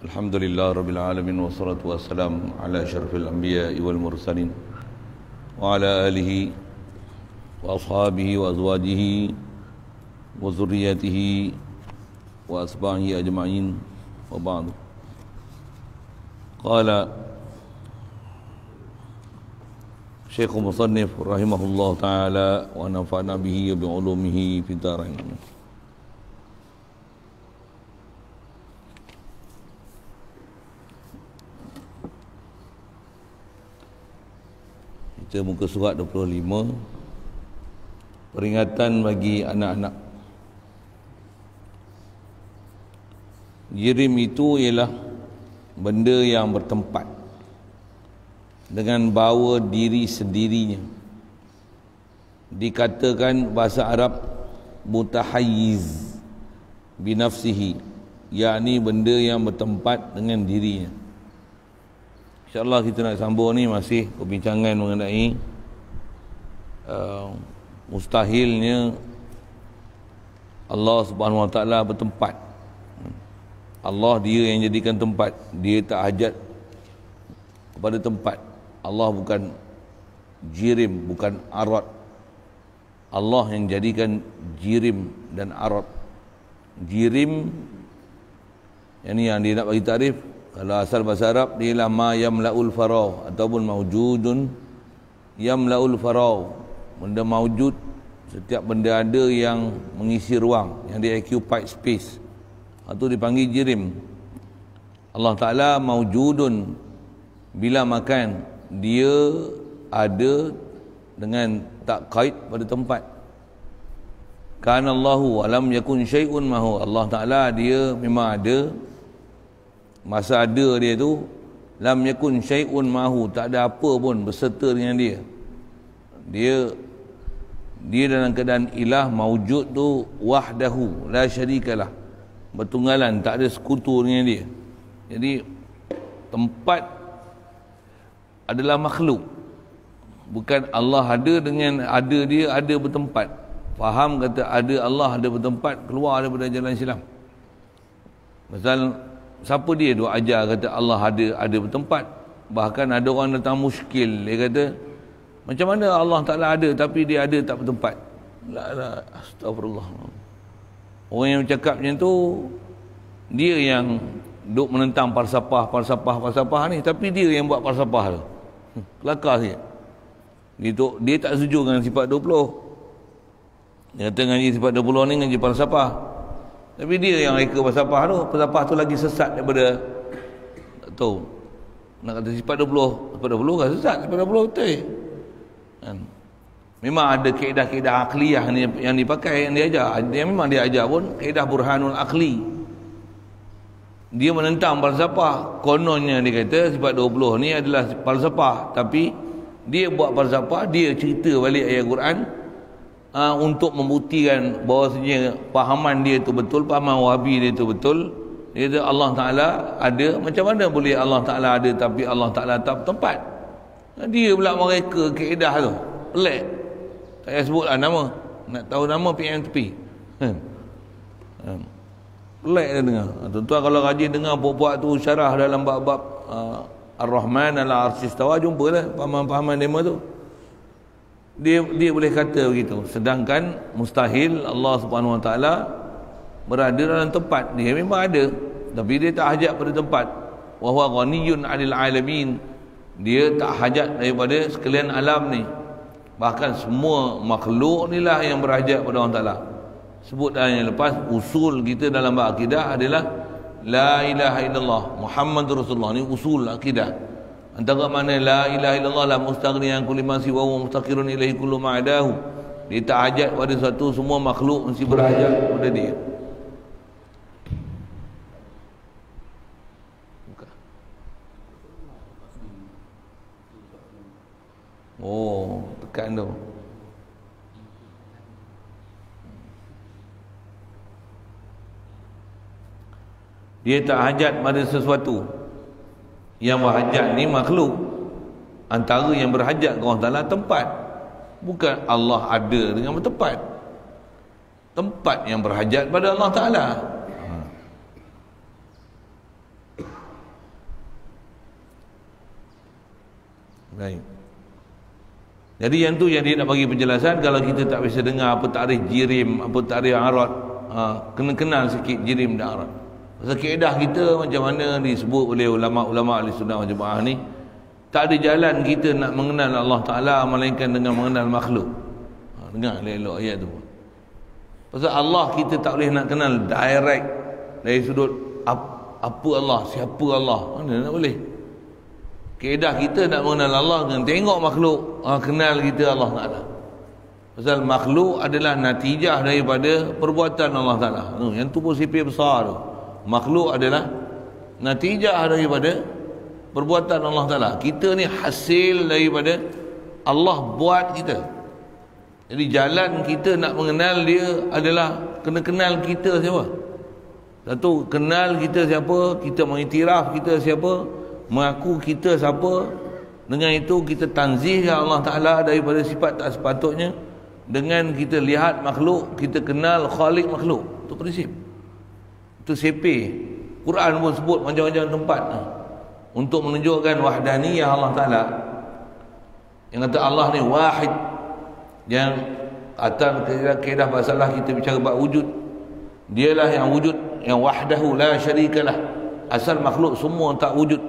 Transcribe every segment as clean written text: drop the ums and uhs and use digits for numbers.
Alhamdulillah Rabbil Alamin. Wassalatu wassalamu ala asyrafil anbiya'i wal mursalin wa ala alihi wa ashabihi wa azwajihi wa zurriyatihi wa asbahihi ajma'in wa ba'du. Qala Syekh Musannif rahimahullah ta'ala wa nafa'na bihi wa bi'ulumihi fi darain. Kita muka surat 25, peringatan bagi anak-anak. Jirim itu ialah benda yang bertempat dengan bawa diri sendirinya. Dikatakan bahasa Arab mutahayyiz binafsihi, yakni benda yang bertempat dengan dirinya. InsyaAllah kita nak sambung ni masih perbincangan mengenai mustahilnya Allah Subhanahu Wa Taala bertempat. Allah dia yang jadikan tempat, dia tak hajat kepada tempat. Allah bukan jirim, bukan arad. Allah yang jadikan jirim dan arad. Jirim yang dia nak bagi takrif, kalau asal bahasa Arab dia ialah ma yamlaul faragh ataupun maujudun yamlaul faragh. Benda maujud, setiap benda ada yang mengisi ruang, yang dia occupy space. Itu dipanggil jirim. Allah Ta'ala maujudun bila makan, dia ada dengan tak kait pada tempat. Kana Allahu alam yakun syai'un mahu. Allah Ta'ala dia memang ada. Masa ada dia tu lam yakun syai'un mahu, tak ada apa pun berserta dengan dia. Dia dalam keadaan ilah, maujud tu wahdahu la syarikalah, bertunggalan, tak ada sekutu dengan dia. Jadi tempat adalah makhluk, bukan Allah ada dengan ada dia, ada bertempat. Faham kata ada Allah, ada bertempat, keluar daripada jalan Islam. Pasal siapa dia tu ajar kata Allah ada bertempat? Bahkan ada orang datang muskil, dia kata macam mana Allah Ta'ala ada tapi dia ada tak bertempat? La astagfirullah. Orang yang bercakap macam tu, dia yang duk menentang falsafah ni, tapi dia yang buat falsafah tu. Kelakar sikit. Dia tak setuju dengan sifat 20. Dia kata ngaji sifat 20 ni ngaji falsafah. Tapi dia yang reka falsafah tu lagi sesat daripada, tak tahu. Nak kata sifat 20 kan sesat, sifat 20 betul. Kan? Memang ada kaedah-kaedah akliyah yang dipakai, yang diajar. Dia memang dia ajar pun kaedah burhanul akli. Dia menentang falsafah. Kononnya dia kata sifat 20 ni adalah falsafah, tapi dia buat falsafah, dia cerita balik ayat Quran untuk membuktikan bahawasanya fahaman dia tu betul, fahaman Wahabi dia tu betul. Dia kata Allah Ta'ala ada. Macam mana boleh Allah Ta'ala ada tapi Allah Ta'ala tak bertempat? Dia pula mereka kaedah tu pelik. Tak payah sebutlah nama. Nak tahu nama PMTP. Pelik dia dengar. Tuan-tuan kalau rajin dengar puak-puak tu syarah dalam bab-bab Ar-Rahman ala Arsyis Istawa, jumpalah pahaman-pahaman demo tu. Dia boleh kata begitu. Sedangkan mustahil Allah Subhanahu Wa Taala berada dalam tempat. Dia memang ada, tapi dia tak hajat pada tempat. Wa huwa ghaniyun 'anil 'alamin. Dia tak hajat daripada sekalian alam ni. Bahkan semua makhluk ni lah yang berhajat pada Allah Ta'ala. Sebut dalam yang lepas, usul kita dalam bab akidah adalah la ilaha illallah Muhammadur Rasulullah. Ni usul akidah. Antara mana la ilaha illallah la mustaghniyan kulli ma siwa wa mustaqirun ilaihi kullu ma adahu. Dia tak hajat pada satu, semua makhluk mesti berhajat kepada dia. Oh, tekan tu. Dia tak hajat pada sesuatu. Yang berhajat ni makhluk. Antara yang berhajat ke Allah Ta'ala tempat. Bukan Allah ada dengan bertempat. Tempat yang berhajat pada Allah Ta'ala. Baik. Jadi yang tu yang dia nak bagi penjelasan. Kalau kita tak bisa dengar apa takrif jirim, apa takrif arad, kena kenal sikit jirim dan arad. Pasal kaedah kita macam mana disebut oleh ulama-ulama ahli sunnah wal jamaah ni, tak ada jalan kita nak mengenal Allah Ta'ala melainkan dengan mengenal makhluk. Dengar elok ayat tu. Pasal Allah kita tak boleh nak kenal direct dari sudut apa Allah, siapa Allah. Mana nak boleh? Kaedah kita nak mengenal Allah dengan tengok makhluk, kenal kita Allah Ta'ala. Pasal makhluk adalah natijah daripada perbuatan Allah Ta'ala. Yang tu pun sipir besar tu. Makhluk adalah natijah daripada perbuatan Allah Ta'ala. Kita ni hasil daripada Allah buat kita. Jadi jalan kita nak mengenal dia adalah kena kenal kita siapa. Satu, kenal kita siapa, kita mengiktiraf kita siapa, mengaku kita siapa. Dengan itu kita tanzihkan Allah Ta'ala daripada sifat tak sepatutnya. Dengan kita lihat makhluk, kita kenal khalik makhluk. Itu prinsip. Itu sepe. Quran pun sebut macam-macam tempat untuk menunjukkan wahdaniyah Allah Ta'ala. Yang kata Allah ni wahid. Yang atas kaedah bahasalah kita bicara bab wujud, dialah yang wujud, yang wahdahu la syarikalah. Asal makhluk semua tak wujud.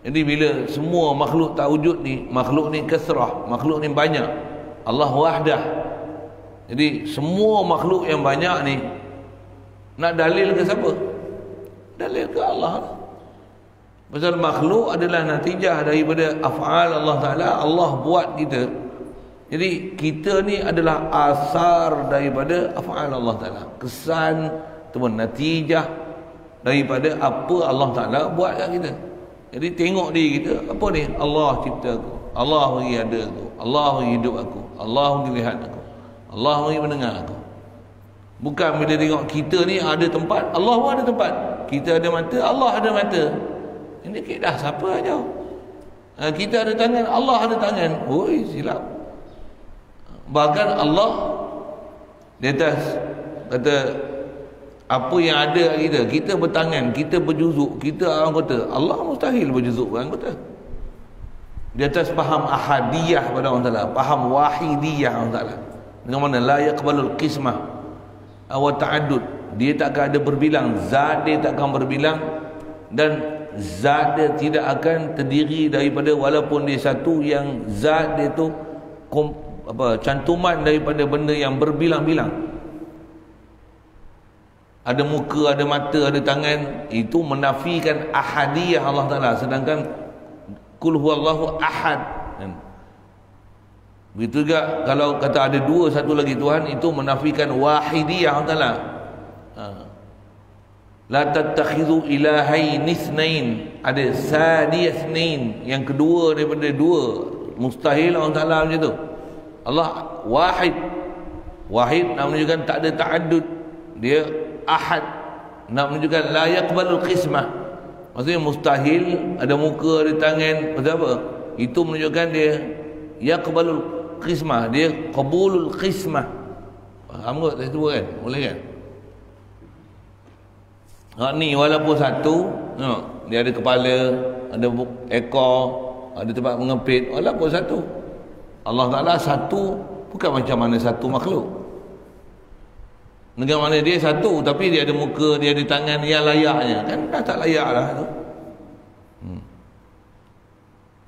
Jadi bila semua makhluk tak wujud ni, makhluk ni kasrah, makhluk ni banyak, Allah wahdah. Jadi semua makhluk yang banyak ni nak dalil ke siapa? Dalil ke Allah. Pasal makhluk adalah natijah daripada af'al Allah Ta'ala. Allah buat kita. Jadi kita ni adalah asar daripada af'al Allah Ta'ala. Kesan ataupun natijah daripada apa Allah Ta'ala buat kat kita. Jadi tengok diri kita, apa ni? Allah cipta aku, Allah bagi ada aku, Allah bagi hidup aku, Allah bagi lihat aku, Allah bagi mendengar aku. Bukan bila tengok kita ni ada tempat, Allah pun ada tempat. Kita ada mata, Allah ada mata. Ini kaedah siapa aja. Kita ada tangan, Allah ada tangan. Oi, silap. Bahkan Allah di atas kata apa yang ada kita bertangan, kita berjuzuk, kita orang kata Allah mustahil berjuzuk orang kata. Di atas faham ahadiyah pada Allah Ta'ala, faham wahidiyah Allah Ta'ala. Dengan mana la yaqbalul qismah wa ta'addud, dia takkan ada berbilang, zat dia takkan berbilang, dan zat dia tidak akan terdiri daripada, walaupun dia satu, yang zat dia tu cantuman daripada benda yang berbilang-bilang. Ada muka, ada mata, ada tangan. Itu menafikan ahadiyah Allah Ta'ala. Sedangkan kul huwallahu ahad. Begitu juga kalau kata ada dua, satu lagi Tuhan, itu menafikan wahidiyah Allah Ta'ala. La tattakhidhu ilahain itsnain, ada saniyasnain, yang kedua daripada dua. Mustahil Allah Ta'ala macam tu. Allah wahid. Wahid nak menunjukkan tak ada ta'addud. Dia ahad, nak menunjukkan la yaqbalul qismah. Maksudnya mustahil ada muka, ada tangan. Pasal apa? Itu menunjukkan dia yaqbalul qismah, dia qabulul qismah. Faham tak tadi tu kan? Boleh kan? Ni walaupun satu, dia ada kepala, ada ekor, ada tempat mengepit, walaupun satu. Allah Ta'ala satu, bukan macam mana satu makhluk. Dengan mana dia satu, tapi dia ada muka, dia ada tangan yang layaknya. Kan dah tak layak lah tu.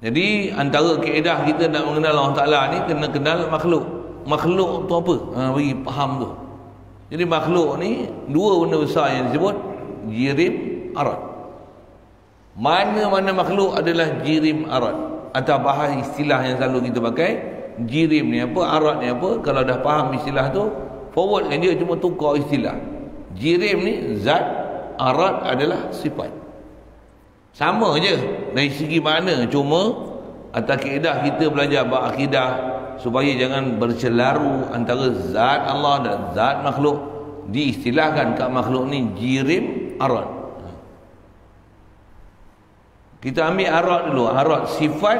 Jadi antara kaedah kita nak mengenal Allah Ta'ala ni, kena kenal makhluk. Makhluk tu apa? Bagi faham tu. Jadi makhluk ni dua benda besar yang disebut, jirim, arad. Mana-mana makhluk adalah jirim, arad. Atau bahas istilah yang selalu kita pakai, jirim ni apa, arad ni apa. Kalau dah faham istilah tu, forward kan dia, cuma tukar istilah. Jirim ni zat, arad adalah sifat. Sama je dari segi mana, cuma atas kaedah kita belajar bab akidah supaya jangan bercelaru antara zat Allah dan zat makhluk. Diistilahkan kat makhluk ni jirim, arad. Kita ambil arad dulu. Arad sifat,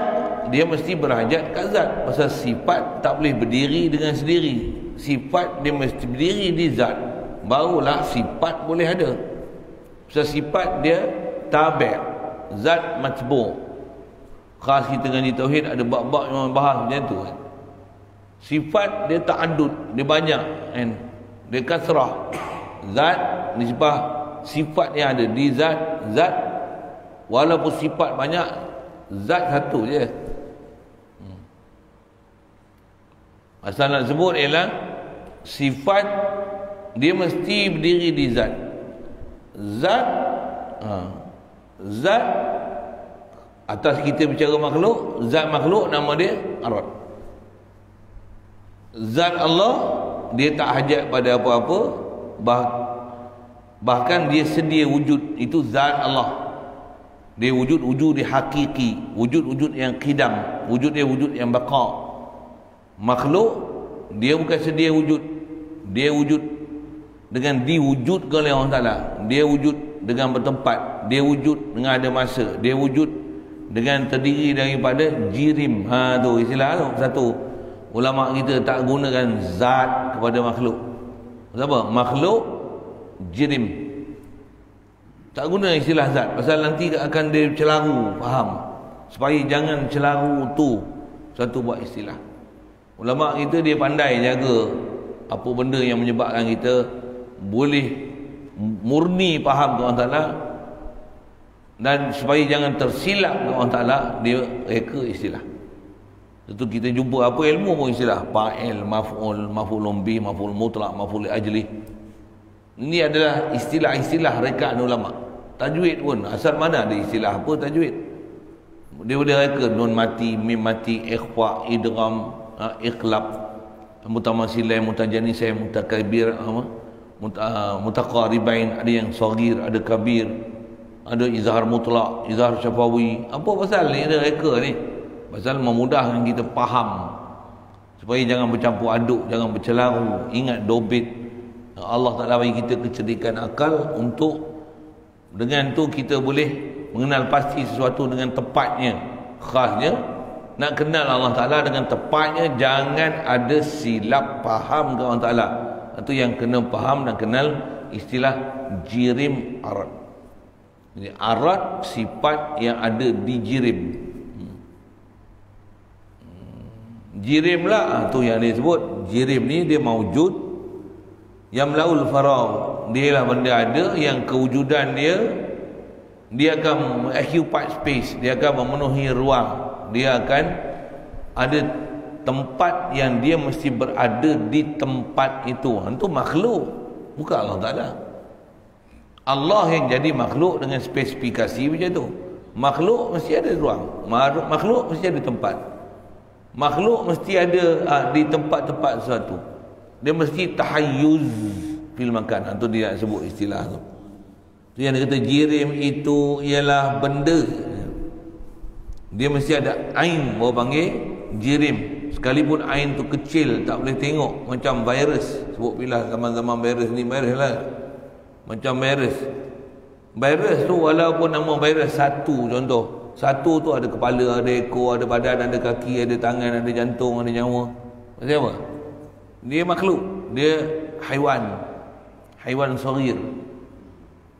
dia mesti berhajat kat zat. Pasal sifat tak boleh berdiri dengan sendiri. Sifat dia mesti berdiri di zat, barulah sifat boleh ada. Pasal sifat dia tabi', zat matbu'. khas kita ngaji tauhid ada bab-bab yang bahas macam tu kan. Sifat dia ta'addud, dia banyak kan. Dia kasrah. Zat nisbah sifat yang ada di zat walaupun sifat banyak, zat satu je. Asal nak sebut ialah sifat dia mesti berdiri di zat. Zat atas kita bicara makhluk, zat makhluk nama dia arad. Zat Allah dia tak hajat pada apa-apa, bahkan dia sedia wujud. Itu zat Allah. Dia wujud dia hakiki, wujud yang qidam, wujud dia wujud yang baqa. Makhluk dia bukan sedia wujud, dia wujud dengan diwujudkan oleh Allah Ta'ala. Dia wujud dengan bertempat, dia wujud dengan ada masa, dia wujud dengan terdiri daripada jirim. Tu istilah tu satu. Ulama kita tak gunakan zat kepada makhluk. Apa? Makhluk jirim. Tak guna istilah zat pasal nanti akan dia celaru, faham? Supaya jangan celaru tu satu buat istilah. Ulama kita dia pandai jaga apa benda yang menyebabkan kita boleh murni faham ke Allah Ta'ala, dan supaya jangan tersilap ke Allah Ta'ala, dia reka istilah. Itu kita jumpa apa ilmu pun istilah fa'il, maf'ul, maf'ulun bi, maf'ul mutlaq, maf'ul ajli. Ini adalah istilah-istilah rekaan ulama. Tajwid pun asal mana ada istilah apa tajwid. Dia boleh reka nun mati, mim mati, ikhfa, idgham, iqlab, mutamasilai, mutajanisai, mutakabir, mutaqaribain, ada yang saghir, ada kabir, ada izhar mutlak, izhar syafawi. Apa pasal ni ada reka ni? Pasal memudahkan kita faham supaya jangan bercampur aduk, jangan bercelaru. Ingat dobit Allah Ta'ala bagi kita kecerdikan akal untuk dengan tu kita boleh mengenal pasti sesuatu dengan tepatnya, khasnya. Nak kenal Allah Ta'ala dengan tepatnya, jangan ada silap faham ke Allah Ta'ala. Itu yang kena faham dan kenal istilah jirim arad. Jadi arad sifat yang ada di jirim. Jirim lah tu yang dia sebut. Jirim ni dia maujud yamlaul faragh. Dia lah benda ada yang kewujudan dia akan occupy space, dia akan memenuhi ruang, dia akan ada tempat yang dia mesti berada di tempat itu. Itu makhluk, bukan Allah Ta'ala. Allah yang jadi makhluk dengan spesifikasi macam tu. Makhluk mesti ada ruang, makhluk mesti ada tempat, makhluk mesti ada di tempat-tempat sesuatu. Dia mesti tahayyuz fil makan. Itu dia nak sebut istilah tu. Itu yang dia kata jirim itu ialah benda. Dia mesti ada ain, bawa panggil jirim. Sekalipun ain tu kecil, tak boleh tengok, macam virus. Sebut bila zaman-zaman virus ni, virus lah. Macam virus. Virus tu walaupun nama virus satu, contoh. Satu tu ada kepala, ada ekor, ada badan, ada kaki, ada tangan, ada jantung, ada nyawa. Macam apa? Dia makhluk, dia haiwan. Haiwan saghir.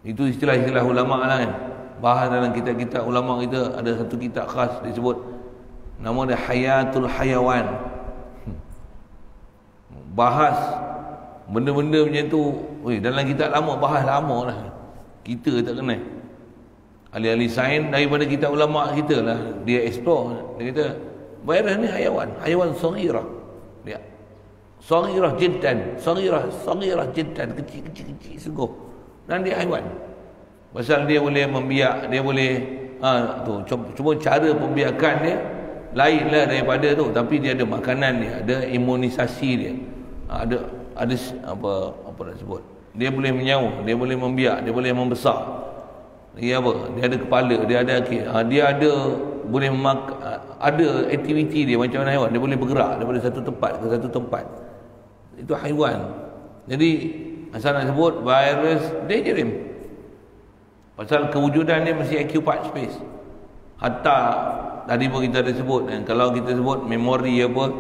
Itu istilah-istilah ulama lah kan. Bahas dalam kitab-kitab ulama kita, ada satu kitab khas disebut nama dia Hayatul Hayawan. Bahas benda-benda macam tu. Dalam kitab lama, bahas lama lah. Kita tak kenal. Ahli-ahli sains daripada kitab ulama kita lah, dia explore. Dia kata virus ni haiwan saghirah. Dia saghirah jiddan, saghirah jiddan, kecil sungguh. Dan dia haiwan. Pasal dia boleh membiak, dia boleh cuma cara pembiakan dia lainlah daripada tu, tapi dia ada makanan dia, ada imunisasi dia. Ada apa nak sebut? Dia boleh menyawa, dia boleh membiak, dia boleh membesar. Dia apa? Dia ada kepala, dia ada kaki. Dia ada boleh ada aktiviti dia macam mana haiwan. Dia boleh bergerak daripada satu tempat ke satu tempat. Itu haiwan. Jadi asal nak sebut virus, dia jirim. Pasal kewujudan dia mesti occupy space. Hatta tadi pun kita ada sebut, kalau kita sebut memori apa,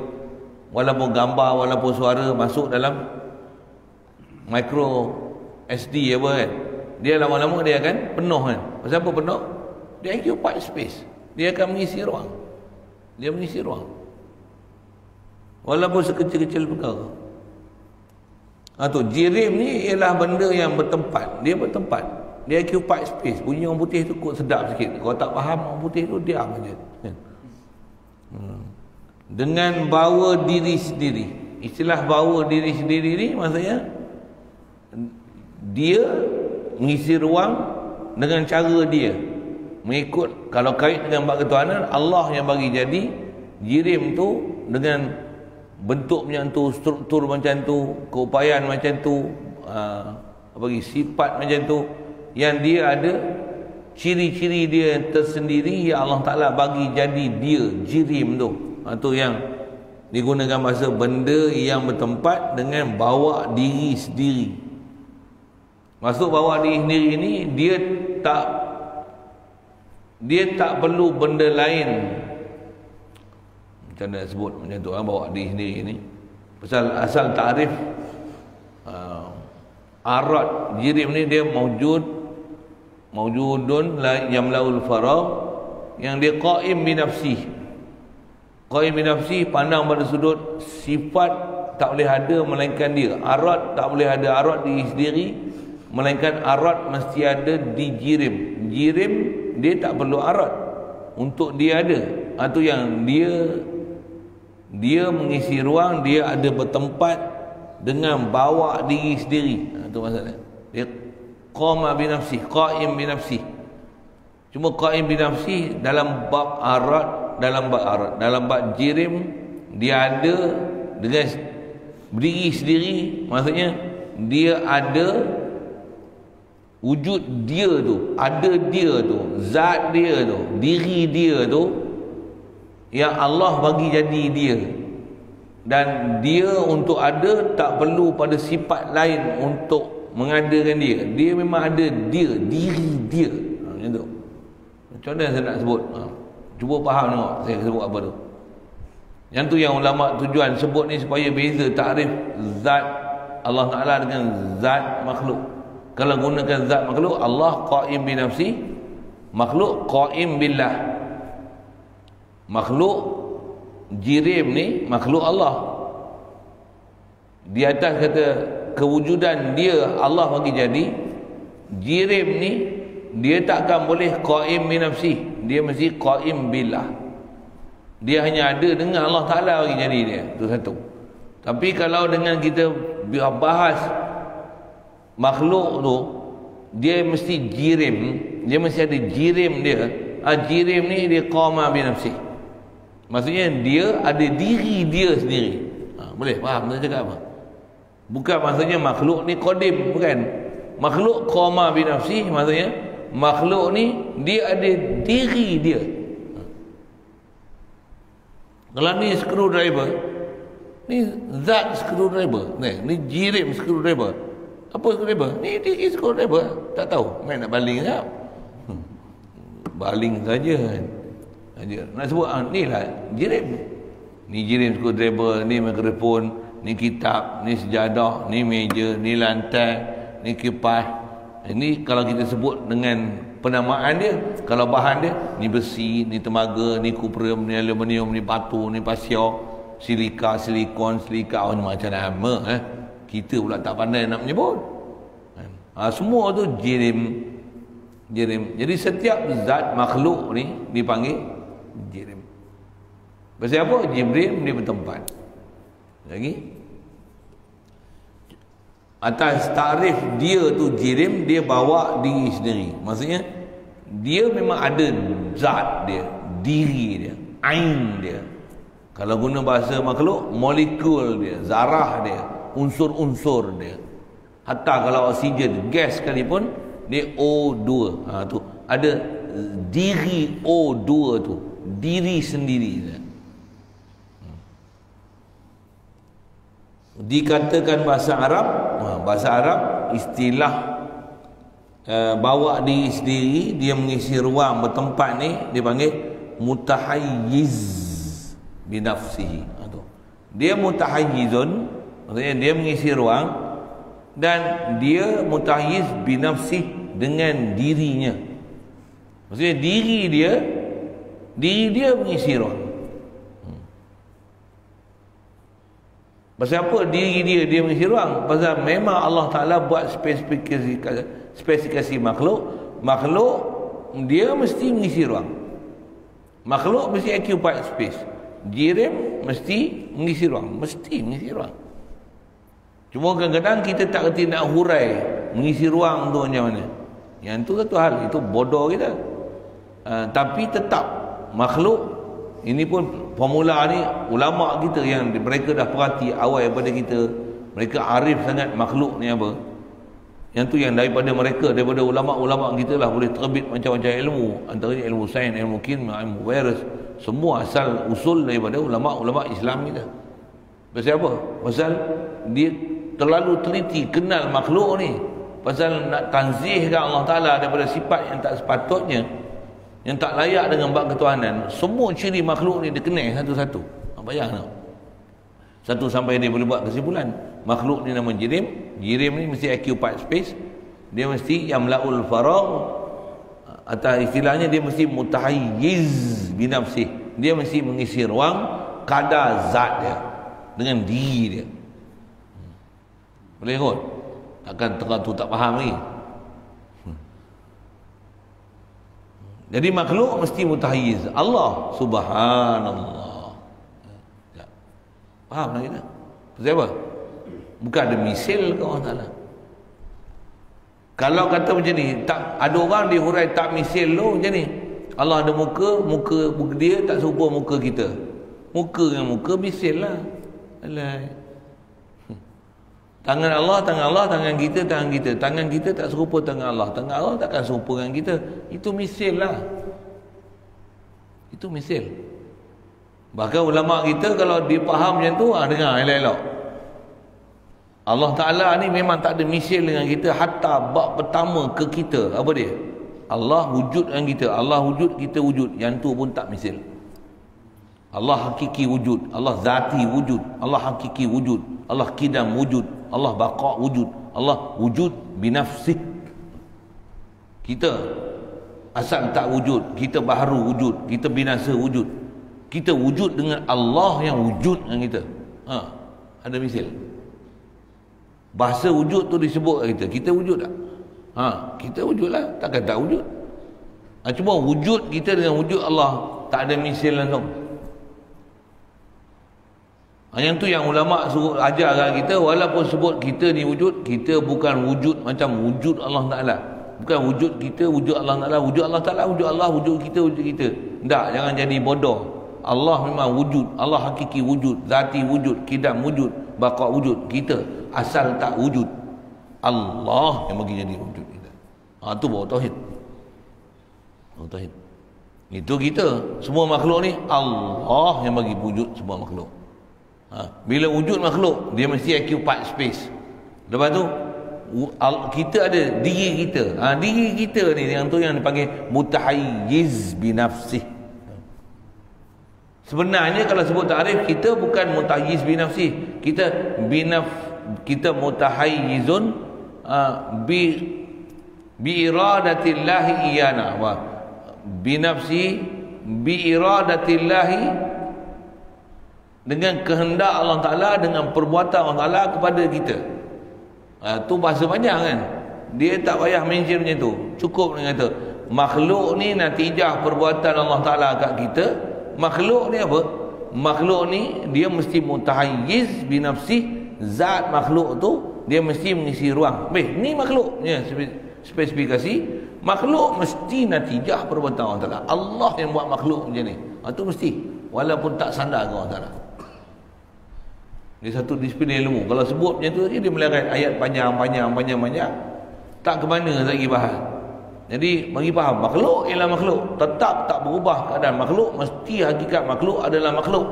walaupun gambar, walaupun suara masuk dalam micro SD apa kan, dia lama-lama dia akan penuh kan. Pasal apa penuh? Dia occupy space. dia akan mengisi ruang. Dia mengisi ruang. Walaupun sekecil-kecil perkara. Jirim ni ialah benda yang bertempat. Dia bertempat. Dia occupy space. Bunyi orang putih tu kok sedap sikit. Kalau tak faham orang putih tu, diam aja. Dengan bawa diri sendiri. Istilah bawa diri sendiri ni maksudnya dia mengisi ruang dengan cara dia. Mengikut, kalau kait dengan bab ketuhanan, Allah yang bagi jadi. Jirim tu dengan bentuk macam tu, struktur macam tu, keupayaan macam tu, sifat macam tu, yang dia ada ciri-ciri dia tersendiri yang Allah Ta'ala bagi jadi dia, jirim tu. Itu yang digunakan bahasa benda yang bertempat dengan bawa diri sendiri. Maksud bawa diri sendiri ni, dia tak perlu benda lain. Macam mana nak sebut macam tu, bawa diri sendiri ni. Asal ta'rif arad jirim ni, dia mawjudun yamlaul faragh, yang dia qaim bi nafsih. Qaim bi nafsih, pandang pada sudut sifat tak boleh ada melainkan dia. Arad tak boleh ada arad diri sendiri, melainkan arad mesti ada di jirim. Jirim dia tak perlu arad untuk dia ada. Itu yang dia mengisi ruang, dia ada bertempat dengan bawa diri sendiri. Itu maksudnya. Dia qama bi nafsih, qaim bi nafsih. Cuma qaim bi nafsih dalam bab arad, dalam bab jirim dia ada dengan berdiri sendiri, maksudnya dia ada wujud dia tu, ada dia tu, zat dia tu, diri dia tu yang Allah bagi jadi dia. Dan dia untuk ada tak perlu pada sifat lain untuk mengadakan dia. Dia memang ada dia, diri dia. Macam tu. Macam mana saya nak sebut? Cuba faham tengok saya sebut apa tu. Yang tu yang ulama tujuan sebut ni supaya beza takrif zat Allah Ta'ala dengan zat makhluk. Kalau gunakan zat makhluk, Allah qaim bi nafsi, makhluk qaim billah. Makhluk jirim ni makhluk Allah. Di atas kata kewujudan dia Allah bagi jadi, jirim ni dia takkan boleh qaim bi nafsi, dia mesti qaim billah. Dia hanya ada dengan Allah Ta'ala bagi jadi dia. Itu satu. Tapi kalau dengan kita bahas makhluk tu, dia mesti jirim, dia mesti ada jirim dia. Jirim ni dia qama bi nafsi, maksudnya dia ada diri dia sendiri. Boleh faham saya cakap apa? Bukan maksudnya makhluk ni qadim, bukan. Makhluk qama bi nafsi maksudnya makhluk ni dia ada diri dia. Kalau ni screwdriver, ni zat screwdriver, ni jirim screwdriver. Apa screwdriver? Ni diri screwdriver. Tak tahu main nak baling tak? Baling saja. Nak sebut ni lah jirim. Ni jirim screwdriver, ni mikrofon, ni kitab, ni sejadah, ni meja, ni lantai, ni kipas. Ini kalau kita sebut dengan penamaan dia, kalau bahan dia, ni besi, ni tembaga, ni kuprum, ni aluminium, ni batu, ni pasir, silika, silikon, silika, macam nama kita pula tak pandai nak menyebut. Semua tu jirim. Jadi setiap zat makhluk ni dipanggil jirim. Pasal apa? Jirim dia bertempat. Lagi atas takrif dia tu jirim, dia bawa diri sendiri. Maksudnya dia memang ada zat dia, diri dia, ain dia. Kalau guna bahasa makhluk, molekul dia, zarah dia, unsur-unsur dia. Hatta kalau oksigen, gas sekalipun, dia O2. Tu ada diri O2 tu, diri sendiri dia. Dikatakan bahasa Arab istilah bawa diri sendiri, dia mengisi ruang bertempat ni dipanggil mutahayyiz binafsihi. Dia mutahayyizun, maksudnya dia mengisi ruang, dan dia mutahayyiz binafsih dengan dirinya. Maksudnya diri dia Diri dia mengisi ruang. Pasal apa diri dia mengisi ruang? Pasal memang Allah Ta'ala buat spesifikasi makhluk dia mesti mengisi ruang. Makhluk mesti occupy space. Jirim mesti mengisi ruang. Mesti mengisi ruang. Cuma kadang-kadang kita tak kerti nak hurai mengisi ruang tu macam mana. Yang tu satu hal, itu bodoh kita. Tapi tetap makhluk, ini pun formula ni ulama kita yang mereka dah perhati awal daripada kita. Mereka arif sangat makhluk ni apa. Yang tu yang daripada mereka, daripada ulama-ulama kita lah boleh terbit macam-macam ilmu. Antaranya ilmu sains, ilmu kimia, ilmu virus. Semua asal usul daripada ulama-ulama Islam kita. Pasal apa? Pasal dia terlalu teliti kenal makhluk ni. Pasal nak tanzihkan Allah Ta'ala daripada sifat yang tak sepatutnya, yang tak layak dengan bab ketuhanan. Semua ciri makhluk ni dia kenal satu-satu. Bayang tak? Satu sampai dia boleh buat kesimpulan. Makhluk ni nama jirim. Jirim ni mesti occupy space. Dia mesti yamla'ul faragh, atau istilahnya dia mesti mutahayyiz binafsih. Dia mesti mengisi ruang kadar zat dia dengan diri dia. Boleh kot? Takkan tengah tu tak faham lagi. Jadi makhluk mesti mutahayyiz. Allah subhanallah. Faham tak kita? Pasal apa? Bukan ada misil ke Allah Ta'ala. Kalau kata macam ni, tak ada orang dihurai tak misil lo macam ni. Allah ada muka dia tak serupa muka kita. Muka dengan muka misil lah. Alai. Tangan Allah, tangan kita. Tangan kita tak serupa tangan Allah. Tangan Allah takkan serupa dengan kita. Itu misil lah. Itu misil. Bahkan ulama kita kalau dia faham macam tu, dengar elok-elok. Allah Ta'ala ni memang tak ada misil dengan kita. Hatta bab pertama ke kita, apa dia? Allah wujud dengan kita. Allah wujud, kita wujud. Yang tu pun tak misil. Allah hakiki wujud. Allah zati wujud. Allah hakiki wujud. Allah kidam wujud. Allah baqa wujud. Allah wujud binafsih. Kita asal tak wujud. Kita baharu wujud. Kita binasa wujud. Kita wujud dengan Allah yang wujud dengan kita. Ada misil. Bahasa wujud tu disebut kita. Kita wujud tak? Kita wujud lah. Takkan tak wujud. Cuma wujud kita dengan wujud Allah tak ada misil langsung. Yang tu yang ulama suruh ajarkan kita. Walaupun sebut kita ni wujud, kita bukan wujud macam wujud Allah Ta'ala. Bukan wujud kita, wujud Allah Ta'ala. Wujud Allah Ta'ala, wujud Allah, wujud kita, wujud kita. Tak, jangan jadi bodoh. Allah memang wujud. Allah hakiki wujud. Zati wujud. Kidam wujud. Baqa wujud. Kita asal tak wujud. Allah yang bagi jadi wujud kita. Tu baru tauhid. Baru tauhid. Itu kita. Semua makhluk ni Allah yang bagi wujud semua makhluk. Bila wujud makhluk, dia mesti occupy space. Lepas tu kita ada diri kita. Diri kita ni yang tu yang dipanggil mutahayyiz binafsih. Sebenarnya kalau sebut ta'rif, kita bukan mutahayyiz binafsih. Kita mutahayyizun bi iradatillahi iyana. Binafsi bi iradatillahi, dengan kehendak Allah Ta'ala, dengan perbuatan Allah Ta'ala kepada kita. Tu bahasa panjang kan. Dia tak payah mention macam tu. Cukup dengan kata makhluk ni natijah perbuatan Allah Ta'ala kat kita. Makhluk ni apa? Makhluk ni dia mesti mutahayyiz binafsih. Zat makhluk tu dia mesti mengisi ruang. Ni makhluk ya, spesifikasi. Makhluk mesti natijah perbuatan Allah Ta'ala. Allah yang buat makhluk macam ni. Tu mesti. Walaupun tak sandar ke Allah Ta'ala. Dia satu disiplin ilmu. Kalau sebut macam tu saja, dia melarat ayat panjang. Tak ke mana lagi bahas. Jadi bagi faham, makhluk ialah makhluk. Tetap tak berubah keadaan makhluk. Mesti hakikat makhluk adalah makhluk.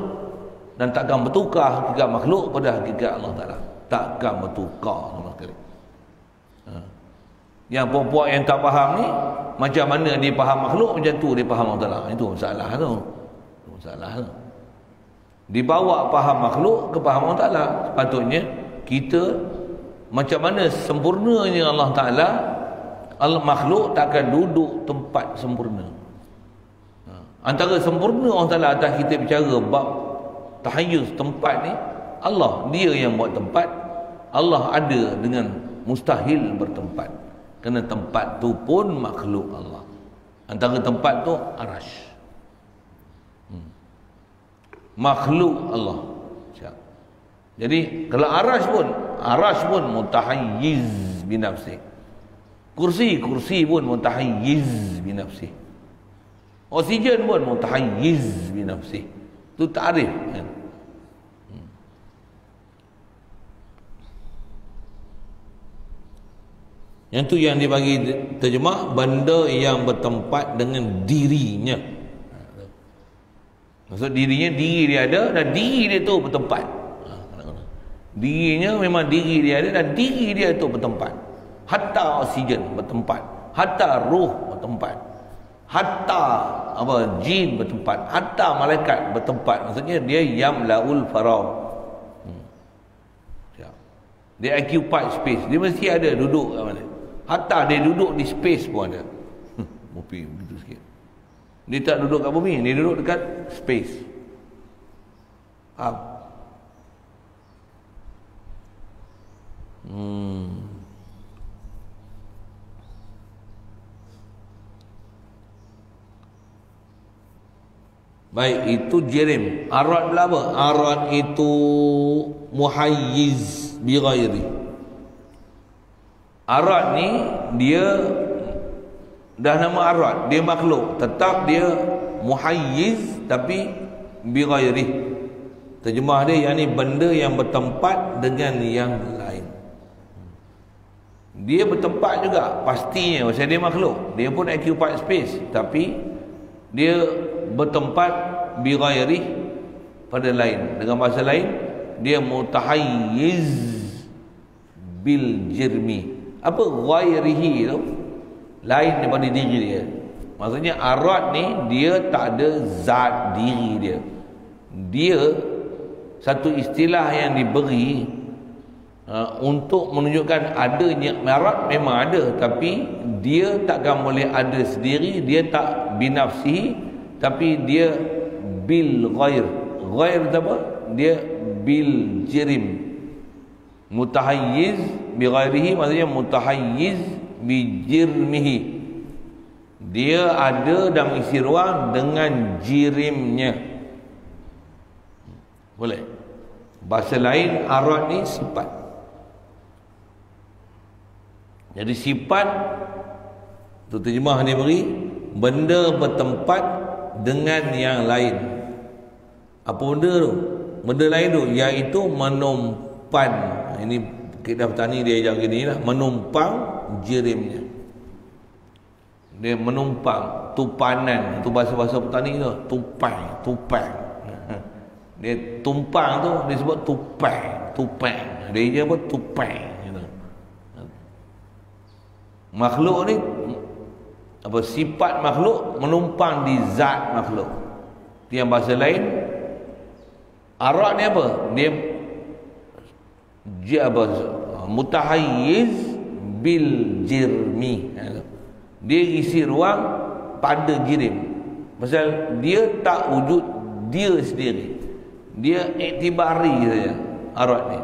Dan takkan bertukar hakikat makhluk pada hakikat Allah Ta'ala. Takkan bertukar sama sekali. Yang puak-puak yang tak faham ni, macam mana dia faham makhluk, macam tu dia faham Allah Ta'ala. Itu masalah tu. Masalah tu. Dibawa faham makhluk ke faham Allah Ta'ala. Sepatutnya kita macam mana sempurnanya Allah Ta'ala, makhluk takkan duduk tempat sempurna. Antara sempurna Allah Ta'ala atas kita bicara bab tahayyuz tempat ni, Allah dia yang buat tempat. Allah ada dengan mustahil bertempat, kerana tempat tu pun makhluk Allah. Antara tempat tu arash, makhluk Allah. Jadi kalau arash pun mutahayyiz binafsih. Kursi pun mutahayyiz binafsih. Oksigen pun mutahayyiz binafsih. Itu ta'rif kan? Yang tu yang dibagi terjemah, benda yang bertempat dengan dirinya. Maksud dirinya, diri dia ada dan diri dia tu bertempat. Dirinya memang diri dia ada dan diri dia tu bertempat. Hatta oksigen bertempat, hatta ruh bertempat, hatta jin bertempat, hatta malaikat bertempat. Maksudnya dia yamlaul faragh. Dia occupy space. Dia mesti ada duduk kat mana. Hatta dia duduk di space pun ada. Mopi begitu sikit. Dia tak duduk kat bumi, dia duduk dekat space. Faham? Baik, itu jirim. Arad pula apa? Arad itu muhayyiz bi ghairi. Arad ni dia dah nama arad, dia makhluk, tetap dia muhayyiz tapi bi ghairi. Terjemah dia yang ni benda yang bertempat dengan yang lain. Dia bertempat juga pastinya, pasal dia makhluk. Dia pun occupy space, tapi dia bertempat bi ghairi pada lain. Dengan bahasa lain, dia mutahayyiz bil jirmi. Apa ghairihi tu? Lain daripada diri dia. Maksudnya arad ni dia tak ada zat diri dia. Dia satu istilah yang diberi untuk menunjukkan adanya arad, memang ada, tapi dia takkan boleh ada sendiri. Dia tak binafsihi, tapi dia bil ghair. Ghair tu apa? Dia bil jirim. Mutahayyiz bi ghairihi maksudnya mutahayyiz bi jirmihi. Dia ada dan isi ruang dengan jirimnya. Boleh. Bahasa lain arad ni sifat. Jadi sifat tu terjemah dia beri benda bertempat dengan yang lain. Apa benda tu? Benda lain tu iaitu menumpan. Ini kita petani dia ajar gini lah, menumpang jirimnya. Dia menumpang, tupanan, itu bahasa-bahasa petani tu, tupang. Dia tumpang tu disebut tupang. Dia je apa? Tupang gitu. Makhluk ni apa, sifat makhluk menumpang di zat makhluk. Yang bahasa lain arad ni apa? Dia mutahayyiz bil jirmi. Dia isi ruang pada jirim. Pasal dia tak wujud dia sendiri. Dia iktibari saja arad ni.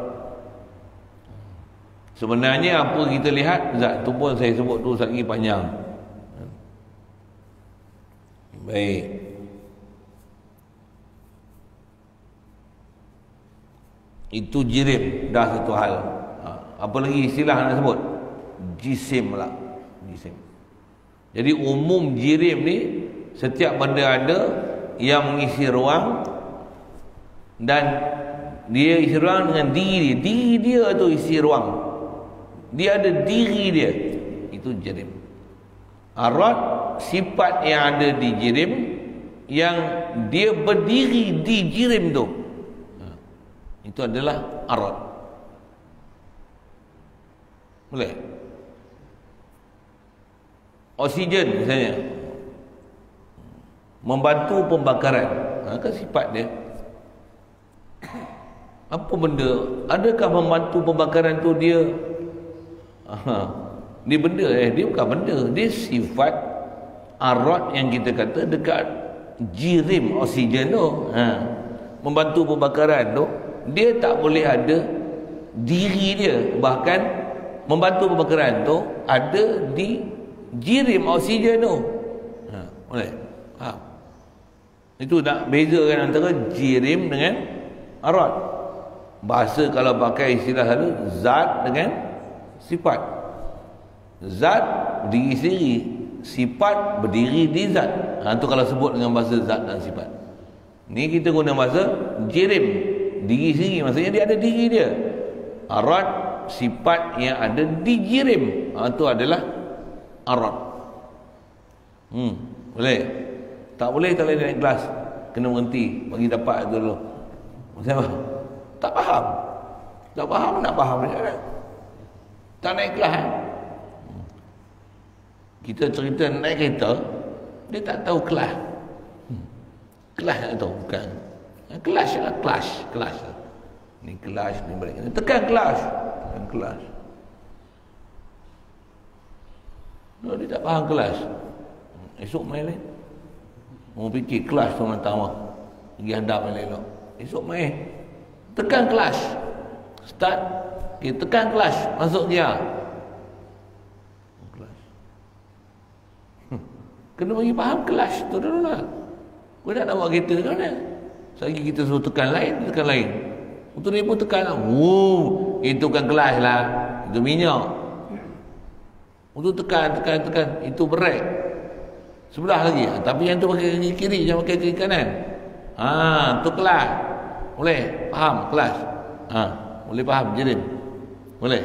Sebenarnya apa kita lihat, zat tu pun saya sebut tu lagi panjang. Baik. Itu jirim, dah satu hal. Apa lagi istilah nak sebut? Jisim lah. Jisim. Jadi umum jirim ni setiap benda ada yang mengisi ruang dan dia isi ruang dengan diri dia. Diri dia tu isi ruang. Dia ada diri dia. Itu jirim. Arad sifat yang ada di jirim yang dia berdiri di jirim tu. Itu adalah arad. Boleh? Oksigen misalnya membantu pembakaran, kan sifat dia. Apa benda? Adakah membantu pembakaran tu dia dia benda? Dia bukan benda. Dia sifat arad yang kita kata dekat jirim oksigen tu, membantu pembakaran tu, dia tak boleh ada diri dia. Bahkan membantu pembakaran tu ada di jirim oksigen tu. Boleh? Itu nak bezakan antara jirim dengan arad. Bahasa kalau pakai istilah selalu zat dengan sifat. Zat berdiri sendiri, sifat berdiri di zat. Itu kalau sebut dengan bahasa zat dan sifat. Ni kita guna bahasa jirim, diri sendiri, maksudnya dia ada diri dia. Arad, sifat yang ada di jirim, itu adalah arad. Boleh? Tak boleh naik kelas, kena berhenti bagi dapat itu dulu. Kenapa? Tak faham. Tak faham, nak faham macam mana? Tak naik kelas. Kita cerita naik kereta, dia tak tahu kelas. Kelas tak tahu, bukan. Kelas lah, kelas. Ni kelas, ni balik. Tekan kelas. Tekan kelas. Dia tak faham kelas. Esok main lain. Orang fikir kelas tu nak tahu. Pergi hadap main elok. Esok main. Tekan kelas. Start. Okay, tekan kelas. Masuk dia. Kelas. Kena bagi faham kelas tu dulu lah. Kau tak nak buat kereta ke mana? Selagi kita suruh tekan lain, tekan lain. Untuk ni pun tekan lah. Itu kan kelas lah. Itu minyak. Untuk tekan. Itu brek. Sebelah lagi. Tapi yang tu pakai kaki kiri, jangan pakai kaki kanan. Tu kelas. Boleh? Faham kelas? Boleh faham jirim? Boleh?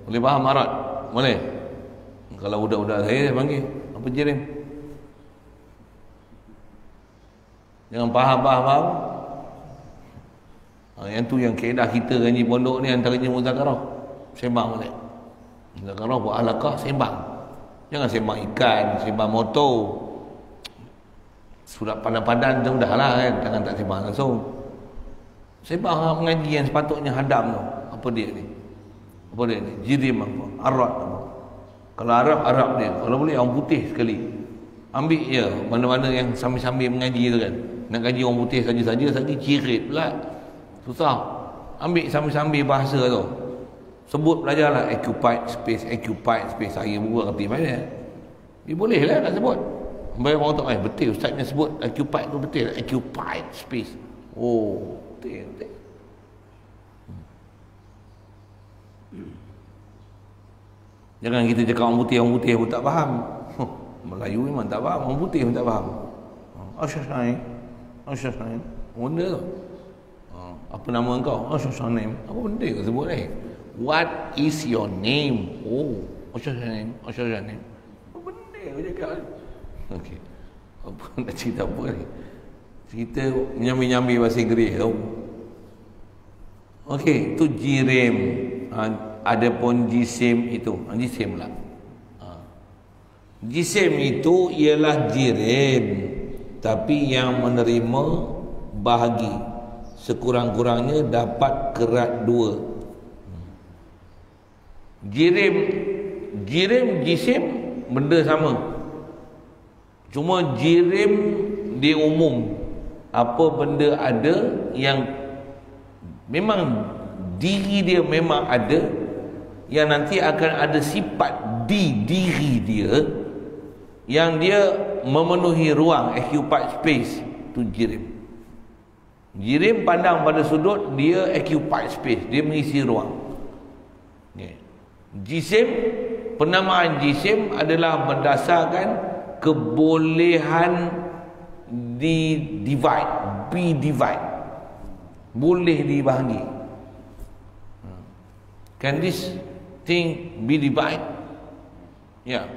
Boleh faham arad? Boleh? Kalau budak-budak saya panggil apa jirim? Jangan faham. Yang tu yang kaedah kita ngaji pondok ni antaranya muzakarah. Sembang boleh. Muzakarah buat halaqah sembang. Jangan sembang ikan, sembang motor. Surat padan-padan tu dah lah kan, jangan tak sembang langsung. Sembang mengaji yang sepatutnya hadam tu. Apa dia ni? Jirim apa? Arab apa? Kalau Arab dia. Kalau boleh orang putih sekali. Ambil je mana-mana yang sambil-sambil mengaji tu kan. Nak gaji orang putih saja-saja, sakit cirit pula. Susah. Ambil sambil-sambil bahasa tu. Sebut belajarlah occupied space. Saya pun kerti mana. Dia boleh lah nak sebut. Bayar orang tak betul ustaz yang sebut occupied tu betul. Occupied space. Betul. Jangan kita cakap orang putih pun tak faham. Melayu memang tak faham, orang putih pun tak faham. Asyasnaim. Benda tu. Apa nama engkau? Asyasnaim. Apa benda kau sebut ni? What is your name? Asyasnaim. Apa benda kau cakap ni? Okey. Apa nak cerita apa ni? Cerita menyambi-nyambi bahasa Inggeris tau. Okey, tu jirim. Adapun jisim itu, jisim lah. Jisim itu ialah jirim, tapi yang menerima bahagi sekurang-kurangnya dapat kerat 2. Jirim jisim benda sama. Cuma jirim di umum, apa benda ada yang memang diri dia memang ada, yang nanti akan ada sifat di diri dia, yang dia memenuhi ruang, occupied space, tu jirim. Jirim pandang pada sudut, dia occupied space, dia mengisi ruang. Jisim, penamaan jisim adalah berdasarkan kebolehan be divide, boleh dibahagi. Can this thing be divide? Ya.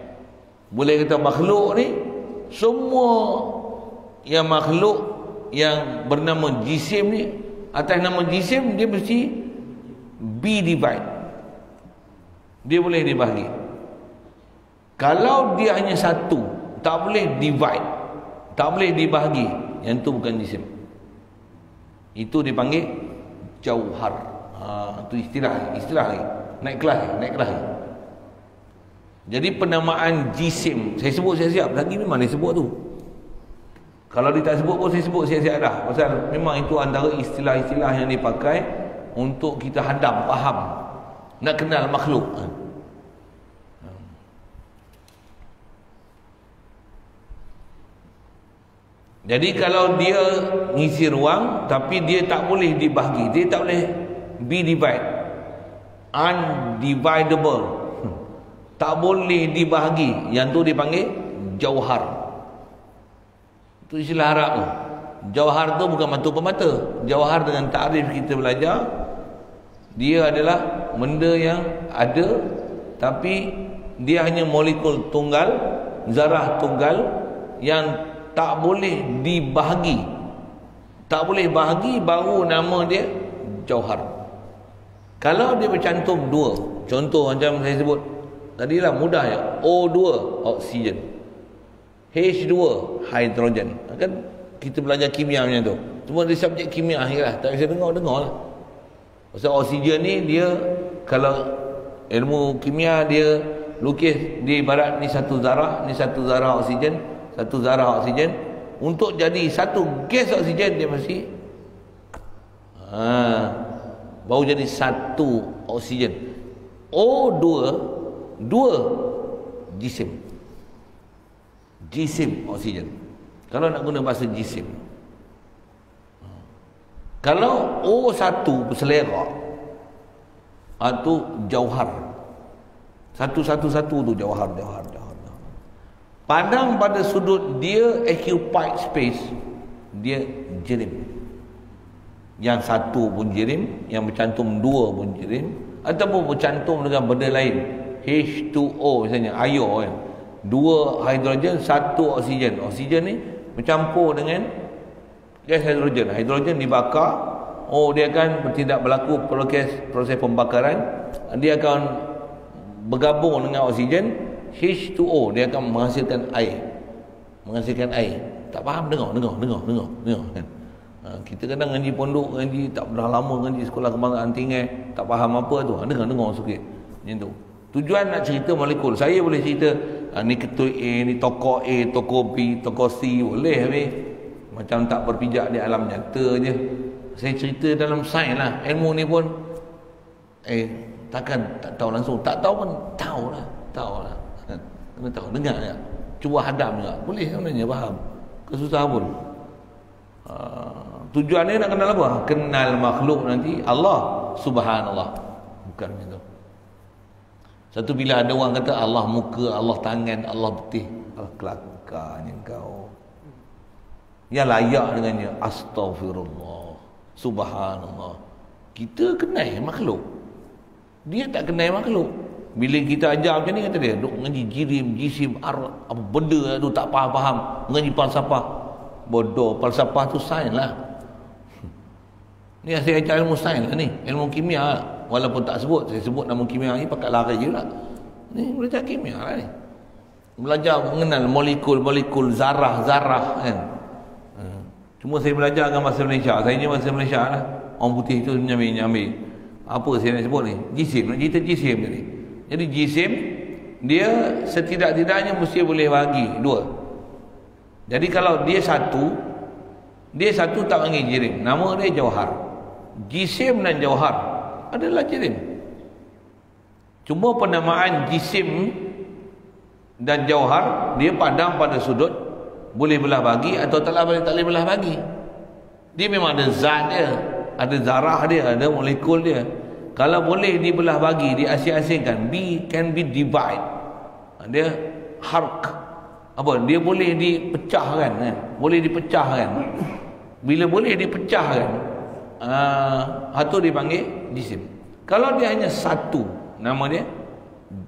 Boleh kata makhluk ni, semua yang makhluk yang bernama jisim ni, atas nama jisim dia mesti be divide. Dia boleh dibahagi. Kalau dia hanya satu, tak boleh divide, tak boleh dibahagi, yang tu bukan jisim. Itu dipanggil jauhar. Itu istilah lagi. Naik kelas. Jadi penamaan jisim, saya sebut siap-siap lagi memang dia sebut tu. Kalau dia tak sebut pun saya sebut siap-siap dah. Pasal memang itu antara istilah-istilah yang dipakai untuk kita hadam, faham. Nak kenal makhluk. Jadi kalau dia ngisi ruang tapi dia tak boleh dibahagi, dia tak boleh be divide, undividable, tak boleh dibahagi, yang tu dipanggil jauhar. Itu istilah Arab tu. Jauhar tu bukan mata pemata. Jauhar dengan takrif kita belajar, dia adalah benda yang ada tapi dia hanya molekul tunggal, zarah tunggal yang tak boleh dibahagi. Tak boleh bahagi, baru nama dia jauhar. Kalau dia bercantum dua, contoh macam saya sebut tadilah, mudah ya, O2 oksigen, H2 hidrogen. Kan kita belajar kimia macam tu. Cuma dia subjek kimia lah, tak bisa dengar lah. Pasal oksigen ni dia, kalau ilmu kimia dia lukis, dia ibarat ni satu zarah, ni satu zarah oksigen, satu zarah oksigen. Untuk jadi satu gas oksigen dia mesti baru jadi satu oksigen. O2 dua jisim. Jisim oksigen. Kalau nak guna bahasa jisim. Kalau O1 berselerak, itu jauhar. Satu-satu tu jauhar. Pandang pada sudut dia occupied space, dia jirim. Yang satu pun jirim, yang bercantum dua pun jirim, ataupun bercantum dengan benda lain, H2O misalnya, air kan, dua hidrogen, satu oksigen. Oksigen ni bercampur dengan gas hidrogen. Hidrogen dibakar, dia akan tidak berlaku proses pembakaran, dia akan bergabung dengan oksigen, H2O, dia akan menghasilkan air. Tak faham, dengar kan? Kita kadang ngaji pondok, ngaji tak pernah lama, ngaji sekolah kebanggaan tinggi, tak faham apa tu, dengar sikit macam tu. Tujuan nak cerita molekul. Saya boleh cerita ni ketua A, ni tokoh A, tokoh B, tokoh C, boleh habis. Macam tak berpijak di alam nyata je. Saya cerita dalam sains lah. Ilmu ni pun takkan tak tahu langsung. Tak tahu pun tahu lah. Kena tahu, dengar je. Cuba hadam juga, boleh sebenarnya, faham. Kesusah pun. Tujuannya nak kenal apa? Kenal makhluk nanti Allah subhanallah. Bukan macam tu. Satu bila ada orang kata Allah muka, Allah tangan, Allah betih, kelakarnya kau. Yang layak dengannya astaghfirullah, subhanallah. Kita kenal makhluk, dia tak kenal makhluk. Bila kita ajar macam ni, kata dia duk ngaji jirim, jisim, apa benda tu tak faham, ngaji falsafah. Bodoh, falsafah tu sains lah. Ni saya ajar ilmu sains lah ni, ilmu kimia lah. Walaupun tak sebut, saya sebut nama kimia ni pakai lari je lah. Ni belajar kimia lah ni. Belajar mengenal molekul, zarah kan. Cuma saya belajar dengan bahasa Malaysia. Saya ni bahasa Malaysia lah. Orang putih tu nyambil. Apa saya nak sebut ni? Jisim, nak cerita jisim ni. Jadi jisim, dia setidak-tidaknya mesti boleh bagi dua. Jadi kalau dia satu tak panggil jirim, nama dia jauhar. Jisim dan jauhar adalah jirim. Cuma penamaan jisim dan jauhar, dia padang pada sudut boleh belah bagi atau tak boleh belah bagi. Dia memang ada zat dia, ada zarah dia, ada molekul dia. Kalau boleh dibelah bagi, diasing-asingkan, can be divide. Dia hark. Apa? Dia boleh dipecahkan kan? Boleh dipecahkan. Bila boleh dipecahkan, itu dipanggil jisim. Kalau dia hanya satu, nama dia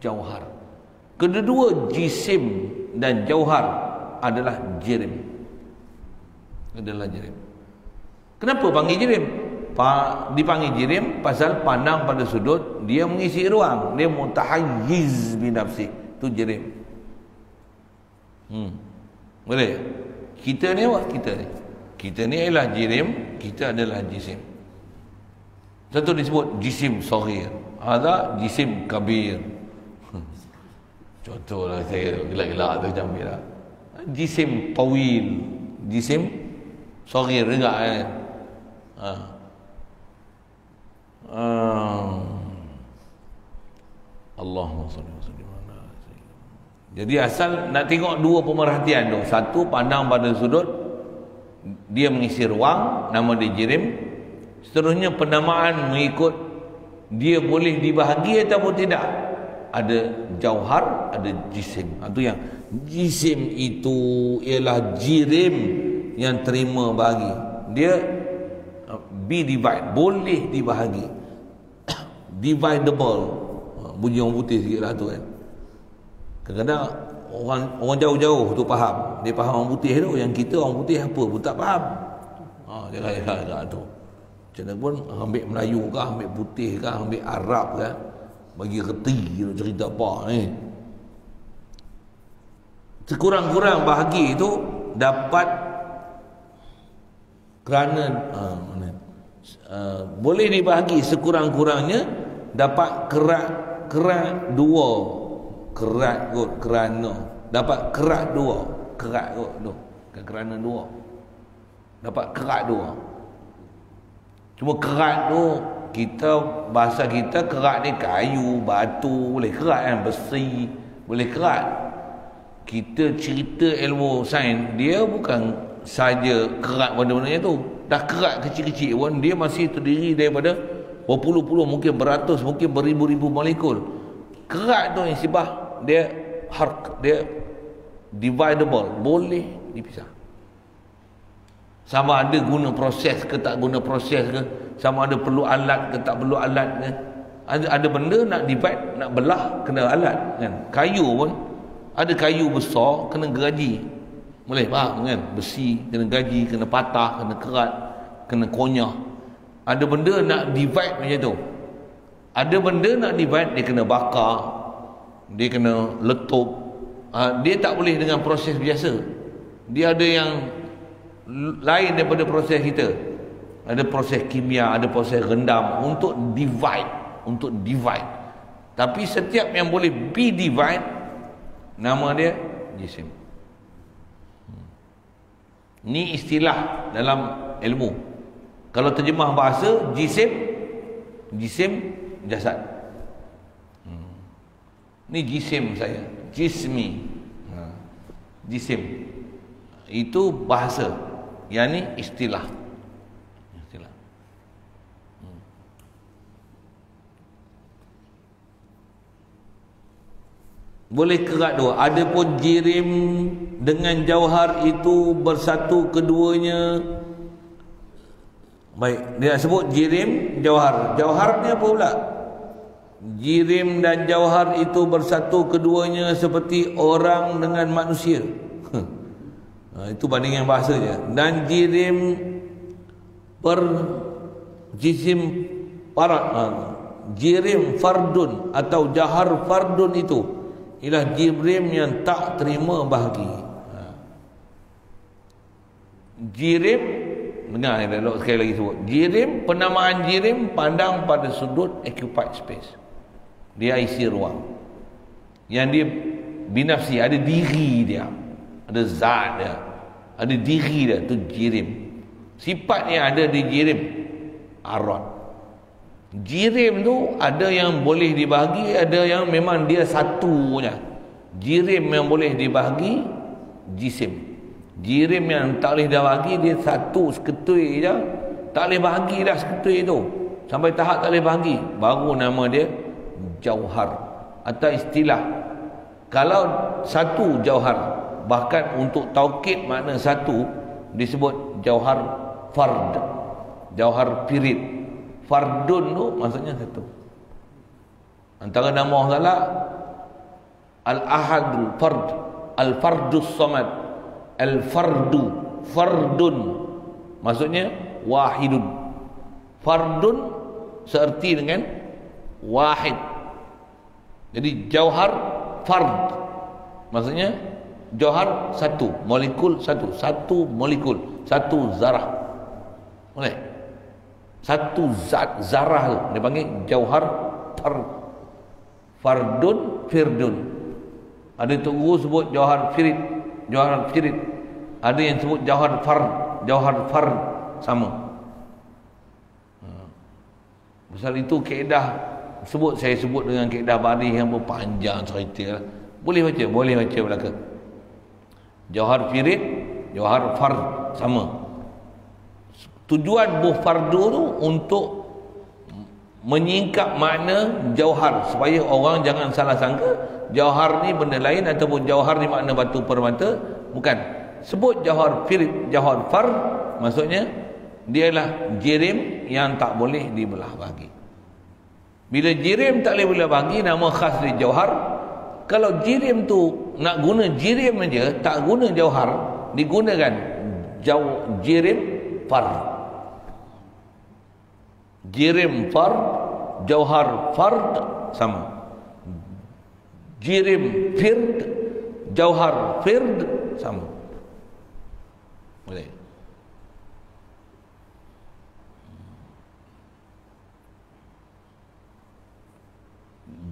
jauhar. Kedua jisim dan jauhar adalah jirim. Kenapa panggil jirim? Dipanggil jirim pasal pandang pada sudut, dia mengisi ruang, dia mutahayyiz bi nafsi, tu jirim. Boleh? Kita ni apa? Kita ni ialah jirim, kita adalah jisim. Satu disebut jisim saghir, ada jisim kabir. Contohlah saya gelak-gelak tu macam ni lah. Jisim tawil, jisim saghir juga kan. Allahumma salli wa sallim ala sayyidina. Jadi asal nak tengok dua pemerhatian tu. Satu, pandang pada sudut, dia mengisi ruang, nama dia jirim. Seterusnya penamaan mengikut dia boleh dibahagi ataupun tidak. Ada jauhar, ada jisim. Itu yang jisim itu ialah jirim yang terima bahagi. Dia be divide, boleh dibahagi. Dividable. Bunyi orang putih sikit lah tu kan. Kadang-kadang orang jauh-jauh tu faham. Dia faham orang putih tu. Yang kita orang putih apa pun tak faham. Dia kata tu. Macam mana pun ambil Melayu kah, ambil putih kah, ambil Arab kah, bagi reti cerita apa ni. Sekurang-kurang bahagi tu dapat kerana boleh dibahagi sekurang-kurangnya dapat kerat dua, kerat kot kerana dapat kerat dua, kerat kot tu kerana dua, dapat kerat dua. Cuma kerat tu kita, bahasa kita kerat ni kayu, batu, boleh kerat kan, besi boleh kerat. Kita cerita ilmu sains, dia bukan saja kerat benda-benda tu, dah kerat kecil-kecil pun dia masih terdiri daripada berpuluh-puluh, mungkin beratus, mungkin beribu-ribu molekul. Kerat tu isibah dia dia dividable, boleh dipisah. Sama ada guna proses ke tak guna proses ke, sama ada perlu alat ke tak perlu alat ke. Ada benda nak divide, nak belah kena alat kan. Kayu pun ada kayu besar kena geraji. Boleh faham kan? Besi kena gaji, kena patah, kena kerat, kena konyah. Ada benda nak divide macam tu. Ada benda nak divide dia kena bakar, dia kena letup. Dia tak boleh dengan proses biasa. Dia ada yang lain daripada proses kita. Ada proses kimia, ada proses rendam untuk divide, Tapi setiap yang boleh be divide, nama dia jisim. Ni istilah dalam ilmu. Kalau terjemah bahasa, jisim jasad. Ni jisim saya, jismi. Jisim itu bahasa. Yang ni istilah. Boleh kerat dua. Adapun jirim dengan jauhar itu bersatu keduanya. Baik, dia sebut jirim, jauhar. Jauhar ni apa pula? Jirim dan jauhar itu bersatu keduanya seperti orang dengan manusia. Itu bandingan bahasanya. Dan jirim jisim jirim fardun atau jahar fardun itu ialah jirim yang tak terima bahagi. Jirim, dengar ni sekali lagi sebut. Jirim, penamaan jirim pandang pada sudut occupied space. Dia isi ruang. Yang dia binafsi, ada diri dia, ada zat dia, ada diri dia, tu jirim. Sifat yang ada di jirim arad. Jirim tu ada yang boleh dibahagi, ada yang memang dia satu je. Jirim yang boleh dibahagi, jisim. Jirim yang tak boleh dibahagi, dia satu seketui je, tak boleh bahagi dah seketui tu. Sampai tahap tak boleh bahagi, baru nama dia jauhar. Atau istilah, kalau satu jauhar, bahkan untuk taukid makna satu, disebut jauhar fard, jauhar pirit. Fardun tu maksudnya satu. Antara nama Allah Ta'ala Al-Ahadul Fard, Al-Fardus Samad, Al-Fardu, Fardun maksudnya wahidun. Fardun seerti dengan wahid. Jadi jauhar fard maksudnya jauhar satu, molekul satu, satu molekul, satu zarah. Boleh? Satu zat zarah tu dia panggil jauhar fardun firdun. Ada tu guru sebut jauhar firid, jauhar firid. Ada yang sebut jauhar fard sama. Pasal itu kaedah saya sebut dengan kaedah baris yang berpanjang cerita. Boleh baca belaka. Jauhar firid, jauhar fard sama. Tujuan buh fardu tu untuk menyingkap makna jauhar supaya orang jangan salah sangka jauhar ni benda lain ataupun jauhar ni makna batu permata. Bukan. Sebut jauhar firid, jauhar fard, maksudnya dia ialah jirim yang tak boleh dibelah bagi. Bila jirim tak boleh belah bagi, nama khas dia jauhar. Kalau jirim tu nak guna jirim aja, tak guna jauhar, digunakan jirim fard. Jirim fard, jauhar fard sama. Jirim fird, jauhar fird sama. Boleh.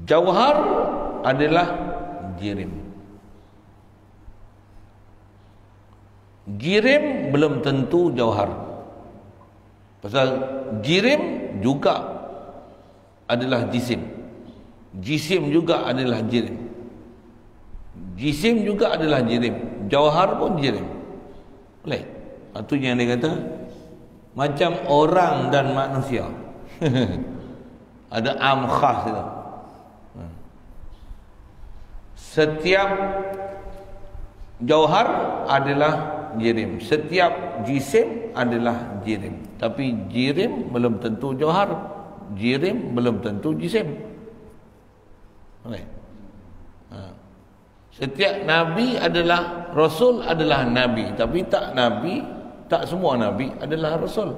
Jauhar adalah jirim. Jirim belum tentu jauhar. Pasal jirim juga adalah jisim. Jisim juga adalah jirim. Jisim juga adalah jirim. Jauhar pun jirim. Boleh? Itu yang dia kata macam orang dan manusia. Ada am khas itu. Setiap jauhar adalah jirim. Setiap jisim adalah jirim. Tapi jirim belum tentu jauhar. Jirim belum tentu jisim. Setiap nabi adalah rasul adalah nabi. Tapi tak nabi, tak semua nabi adalah rasul.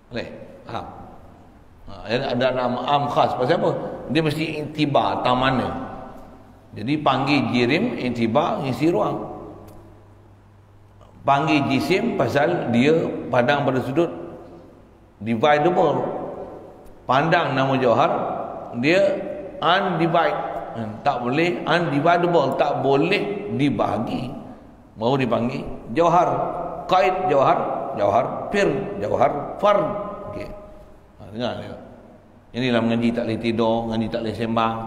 Boleh? Ada nama am khas. Pasal apa? Dia mesti intibar tamana. Jadi panggil jirim, intibar, isi ruang. Panggil jisim pasal dia pandang pada sudut dividable. Pandang nama jauhar, dia undivided. Tak boleh, undividable, tak boleh dibagi. Baru dipanggil jauhar. Qaid jauhar, jauhar fir, jauhar fard. Okey. Dengar dia. Inilah mengaji tak boleh tidur, mengaji tak boleh sembang.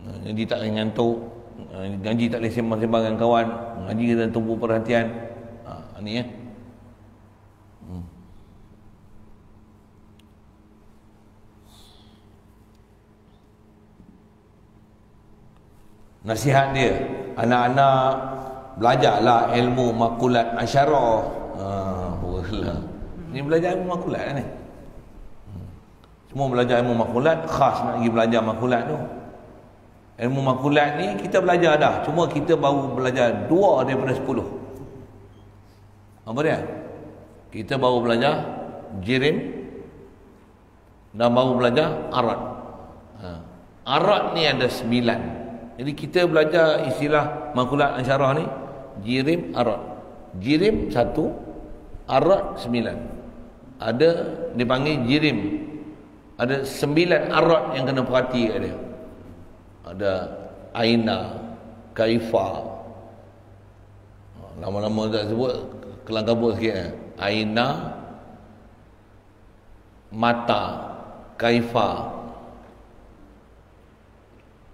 Ngaji tak boleh ngantuk, ngaji tak boleh sembang-sembang dengan kawan, ngaji dan tumpu perhatian. Ni ya. Nasihat dia, anak-anak belajarlah ilmu makulat asyarah. Boleh. Ni belajar ilmu makulat ni. Semua belajar ilmu makulat, khas nak pergi belajar makulat tu. Ilmu makulat ni kita belajar dah, cuma kita baru belajar 2 daripada 10. Apa dia? Kita baru belajar jirim dan baru belajar arat. Arat ni ada 9. Jadi kita belajar istilah makulat asyarah ni jirim, arat. Jirim 1, arat 9. Ada dipanggil jirim. Ada 9 arat yang kena perhati kat dia. Ada aina, kaifa. Nama-nama tak sebut, kelang kabut sikit. Aina, mata, kaifa,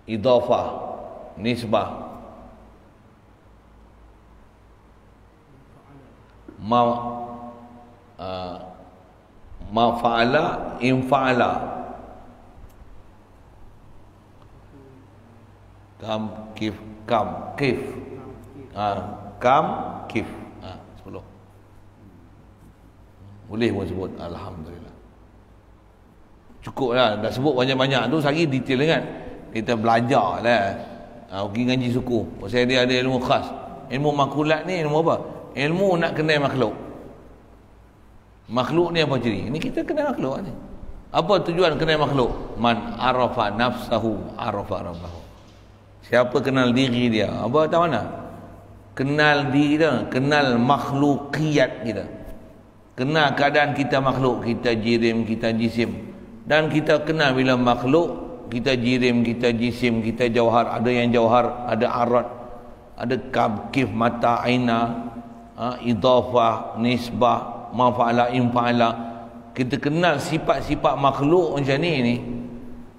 idhafah, nisbah, ma fa'ala, in fa'ala, kam, kif, kam, kif. 10. Boleh pun sebut. Alhamdulillah. Cukup lah. Dah sebut banyak-banyak tu, sehari detail kan. Kita belajar lah. Pergi ngaji suku. Pasal dia ada ilmu khas. Ilmu makulat ni ilmu apa? Ilmu nak kenal makhluk. Makhluk ni apa ciri? Ini kita kenal makhluk ni. Apa tujuan kenal makhluk? Man arafa nafsahu arafa rabbahu. Siapa kenal diri dia? Apa tahu mana? Kenal diri dia, kenal makhlukiyat kita. Kenal keadaan kita makhluk, kita jirim, kita jisim. Dan kita kenal bila makhluk, kita jirim, kita jisim, kita jauhar. Ada yang jauhar, ada arat, ada kif mata aina, idhafah, nisbah, mafa'ala, infa'ala. Kita kenal sifat-sifat makhluk macam ni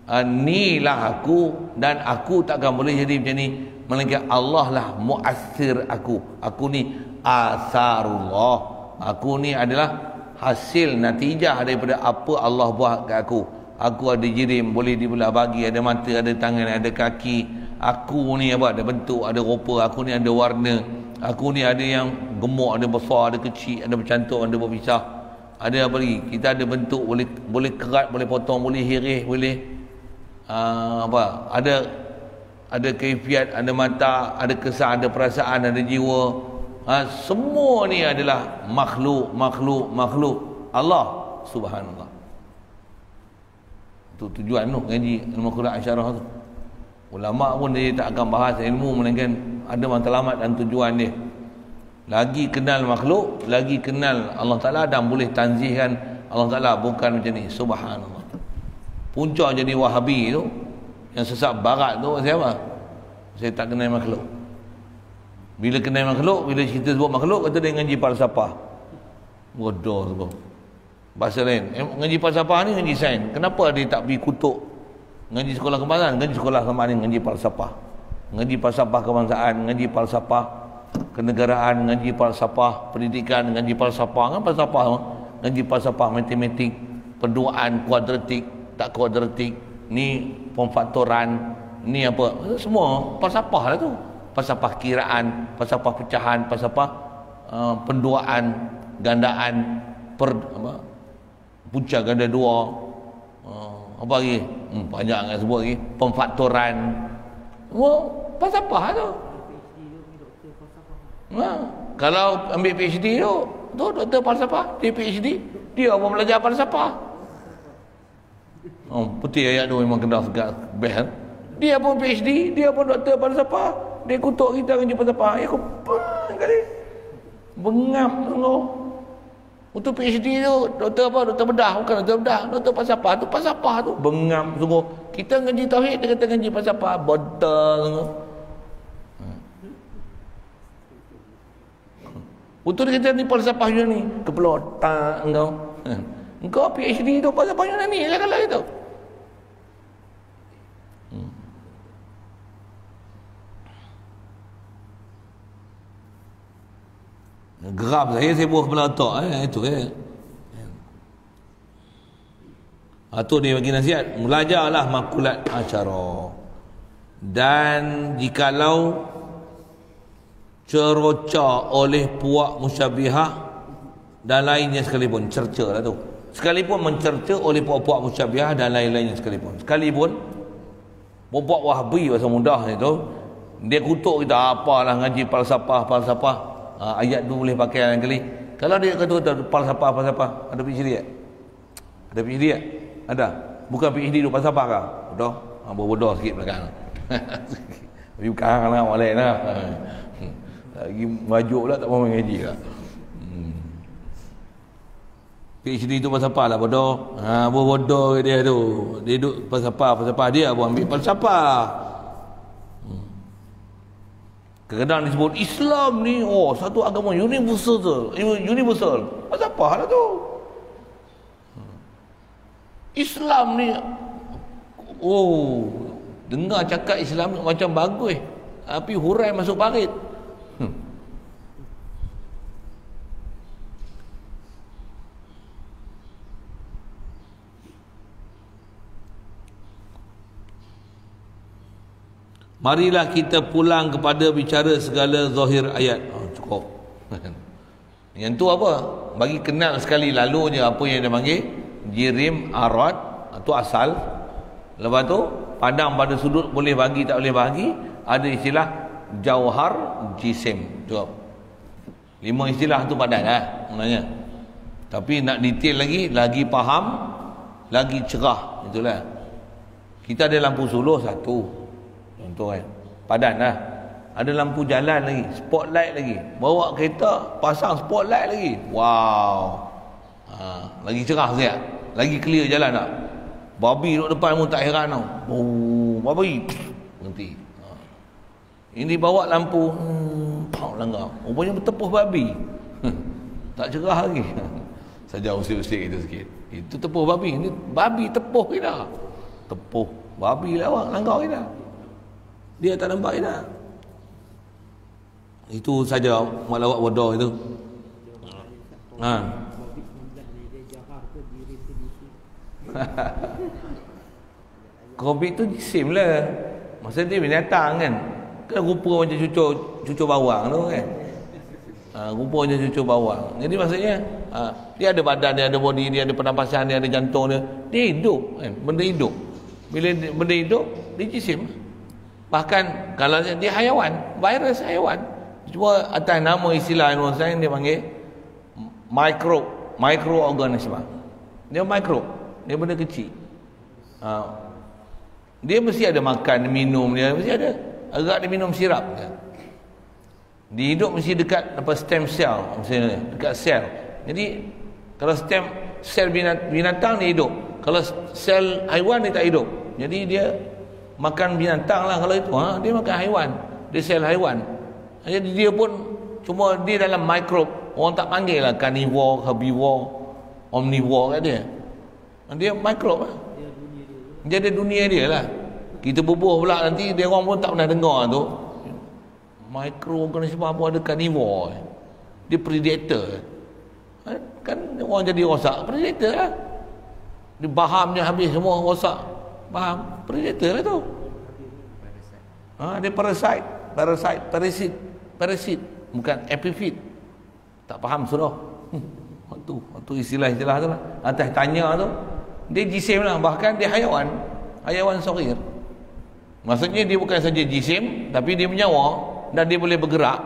inilah aku, dan aku takkan boleh jadi macam ni melainkan Allah lah muassir aku. Aku ni asarullah, aku ni adalah hasil natijah daripada apa Allah buat kat aku. Aku ada jirim, boleh dibelah bagi, ada mata, ada tangan, ada kaki. Aku ni apa, ada bentuk, ada rupa. Aku ni ada warna. Aku ni ada yang gemuk, ada besar, ada kecil, ada bercantum, ada berpisah. Ada apa lagi? Kita ada bentuk, boleh kerat, boleh potong, boleh hirih, boleh ada kaifiat, ada mata, ada kesan, ada perasaan, ada jiwa. Semua ni adalah makhluk Allah subhanallah. Itu tujuan tu ngaji ilmu Quran Asyarah tu. Ulama pun dia tak akan bahas ilmu melainkan ada matlamat dan tujuan dia. Lagi kenal makhluk, lagi kenal Allah Ta'ala, dan boleh tanzihkan Allah Ta'ala. Bukan macam ni, subhanallah. Punca jadi Wahabi tu, yang sesat barat tu, siapa? Saya tak kenal makhluk. Bila kenal makhluk, bila cerita sebut makhluk, kata dia ngaji falsafah. Bodoh tu. Bahasa lain. Ngaji falsafah ni ngaji sains. Kenapa dia tak pergi kutuk ngaji sekolah kebangsaan? Ngaji sekolah sama ni ngaji falsafah. Ngaji falsafah kebangsaan, ngaji falsafah kenegaraan, ngaji falsafah pendidikan, ngaji falsafah kan falsafah. Ngaji falsafah matematik, penduaan kuadratik, tak kuadratik, ni pemfaktoran, ni apa? Semua falsafah lah tu. Falsafah kiraan, falsafah pecahan, falsafah penduaan, gandaan, punca ganda dua, apa lagi? Banyak nak sebut lagi. Pemfaktoran. Semua falsafah tu. Kalau ambil PhD tu doktor falsafah, dia PhD, dia pun belajar falsafah. Putih ayat tu memang kena segat best. Dia pun PhD, dia pun doktor falsafah. Dia kutuk kita dengan jumpa siapa? Ya aku kali. Bengap tu. Untuk PhD tu, doktor apa? Doktor bedah, bukan doktor bedah, doktor falsafah tu, falsafah tu. Bengap sungguh. Kita ngaji tauhid, dia kata ngaji falsafah, bodoh sungguh. Untuk dia kata ni falsafah Yunani, kepelotak engkau. Engkau PhD tu falsafah Yunani, janganlah itu. Geram saya buah kepala otak itu tu dia bagi nasihat, belajarlah makulat asyarah. Dan jikalau ceroca oleh puak musyabihah dan lainnya sekalipun, cerca lah tu, sekalipun mencerca oleh puak-puak musyabihah dan lain-lainnya sekalipun puak Wahabi bahasa mudah itu, dia kutuk kita apalah ngaji falsafah. Ayat tu boleh pakai lain kali. Kalau dia kata falsafah, ada PhD tak? Ada PhD tak? Ada. Bukan PhD tu falsafah kah? Bodoh. Bodoh sikit belakang. Tapi bukan lah orang lain lah. Lagi majuk pula tak mahu mengaji lah. PhD tu falsafah lah bodoh. Bodoh dia tu. Dia duduk falsafah dia pun ambil falsafah. Kadang-kadang disebut Islam ni satu agama universal. Falsafah lah tu. Islam ni dengar cakap Islam ni macam bagus, tapi hurai masuk parit. Marilah kita pulang kepada bicara segala zahir ayat. Cukup. Yang tu apa? Bagi kenal sekali lalu je apa yang dia panggil jirim, arad, itu asal. Lepas tu pandang pada sudut boleh bagi tak boleh bagi. Ada istilah jauhar, jisim. Cukup. 5 istilah tu padan lah sebenarnya. Tapi nak detail lagi faham, lagi cerah. Itulah. Kita ada lampu suluh satu. Contoh kan, padan lah. Ada lampu jalan lagi, spotlight lagi. Bawa kereta, pasang spotlight lagi. Wow. Lagi cerah sikit, lagi clear jalan tak? Babi duduk depan pun tak heran tau. Babi berhenti. Ini bawa lampu, langgar. Rupanya bertepuh babi. Tak cerah lagi. Saja usik-usik itu sikit. Itu tepuh babi. Ini babi tepuh kita. Tepuh babi lawak langgar kita. Dia tak nampak kita. Itu saja lawak bodoh itu. Covid tu jisim lah. Masa dia binatang kan. Kan rupa macam cucur bawang tu kan. Rupa macam cucur bawang. Jadi maksudnya dia ada badan, dia ada body, dia ada pernafasan, dia ada jantung dia. Dia hidup kan. Benda hidup. Bila benda hidup, dia jisim. Bahkan kalau dia haiwan, virus haiwan. Cuma atas nama istilah ilmu sains dia panggil mikroorganisme. Dia mikro. Dia benda kecil. Dia mesti ada makan, minum dia, mesti ada. Agak dia minum sirap dia. Dia hidup mesti dekat stem cell, misalnya dekat sel. Jadi kalau sel binatang dia hidup. Kalau sel haiwan dia tak hidup. Jadi dia makan binatang lah kalau itu. Dia makan haiwan. Dia sel haiwan. Jadi dia pun cuma dia dalam mikrob. Orang tak panggil lah carnivore, herbivore, omnivore kat dia. Dia mikrob lah. Dia ada dunia dia lah. Kita bubuh pula nanti dia orang pun tak pernah dengar tu. Mikroorganisme apa ada carnivore. Dia predator. Kan orang jadi rosak, predator lah. Dia bahamnya habis semua rosak. Baham, predator lah tu. Dia parasit. Bukan epifit. Tak faham sudah. Waktu istilah-istilah tu lah. Atas tanya tu. Dia jisim lah. Bahkan dia haiwan. Haiwan saghir. Maksudnya dia bukan saja jisim, tapi dia menyawa dan dia boleh bergerak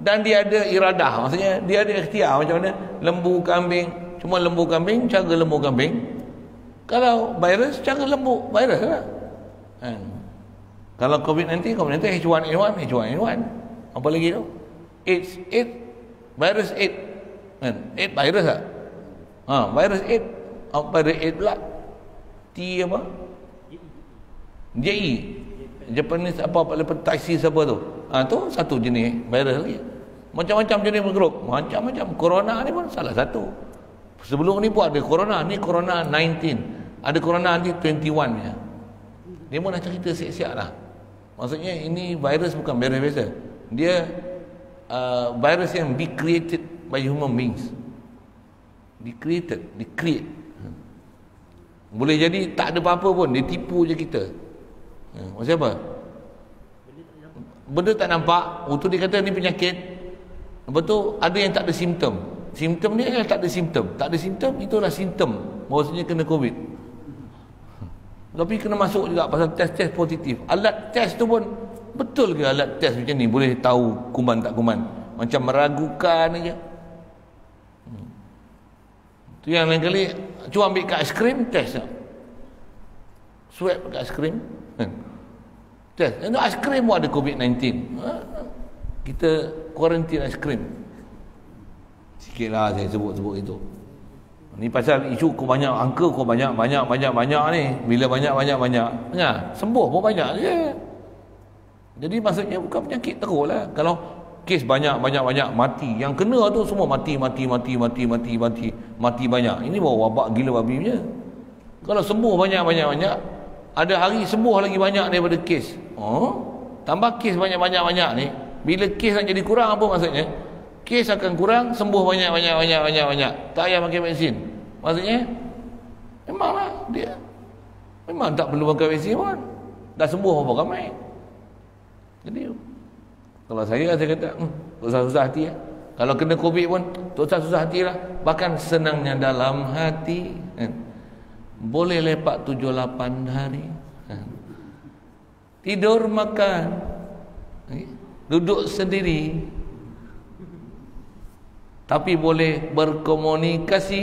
dan dia ada iradah. Maksudnya dia ada ikhtiar. Macam mana lembu kambing, cuma lembu kambing cara lembu kambing. Kalau virus cara lembu virus lah. Kalau COVID-19 H1N1. Apa lagi tu? AIDS virus AIDS. AIDS virus tak? Virus AIDS. Virus AIDS pula T apa? JE, Japanese hepatitis apa tu? Tu satu jenis virus lagi. Macam-macam jenis bergrup. Macam-macam. Corona ni pun salah satu. Sebelum ni pun ada corona. Ni corona 19. Ada corona nanti 21 nya. Dia pun nak cerita siap-siap lah. Maksudnya ini virus bukan virus biasa. Dia virus yang be created by human beings. Di-create. Boleh jadi tak ada apa-apa pun. Dia tipu je kita. Macam apa? Benda tak nampak. Untuk dia kata ni penyakit. Lepas tu ada yang tak ada simptom. Simptom dia adalah tak ada simptom. Tak ada simptom, itulah simptom bahawasanya kena COVID. Tapi kena masuk juga pasal test positif. Alat test tu pun betul ke alat test macam ni boleh tahu kuman tak kuman? Macam meragukan aja. Tu yang lain kali cuma ambil kat aiskrim test tak? Swab kat aiskrim test. Itu aiskrim pun ada COVID-19. Kita kuarantin aiskrim. Sikitlah saya sebut itu. Ni pasal isu kau banyak angka, kau banyak ni. Bila banyak sembuh pun banyak je. Jadi maksudnya bukan penyakit teruk lah. Kalau kes banyak mati, yang kena tu semua mati banyak. Ini baru wabak gila babi punya. Kalau sembuh banyak, ada hari sembuh lagi banyak daripada kes. Tambah kes banyak ni. Bila kes nak jadi kurang apa maksudnya? Kes akan kurang, sembuh banyak. Tak payah pakai vaksin. Maksudnya memanglah dia memang tak perlu pakai vaksin pun. Dah sembuh apa ramai. Jadi kalau saya kata tak usah susah hati ya. Kalau kena COVID pun tak usah susah hati lah. Bahkan senangnya dalam hati boleh lepak 7-8 hari. Tidur makan, duduk sendiri, tapi boleh berkomunikasi.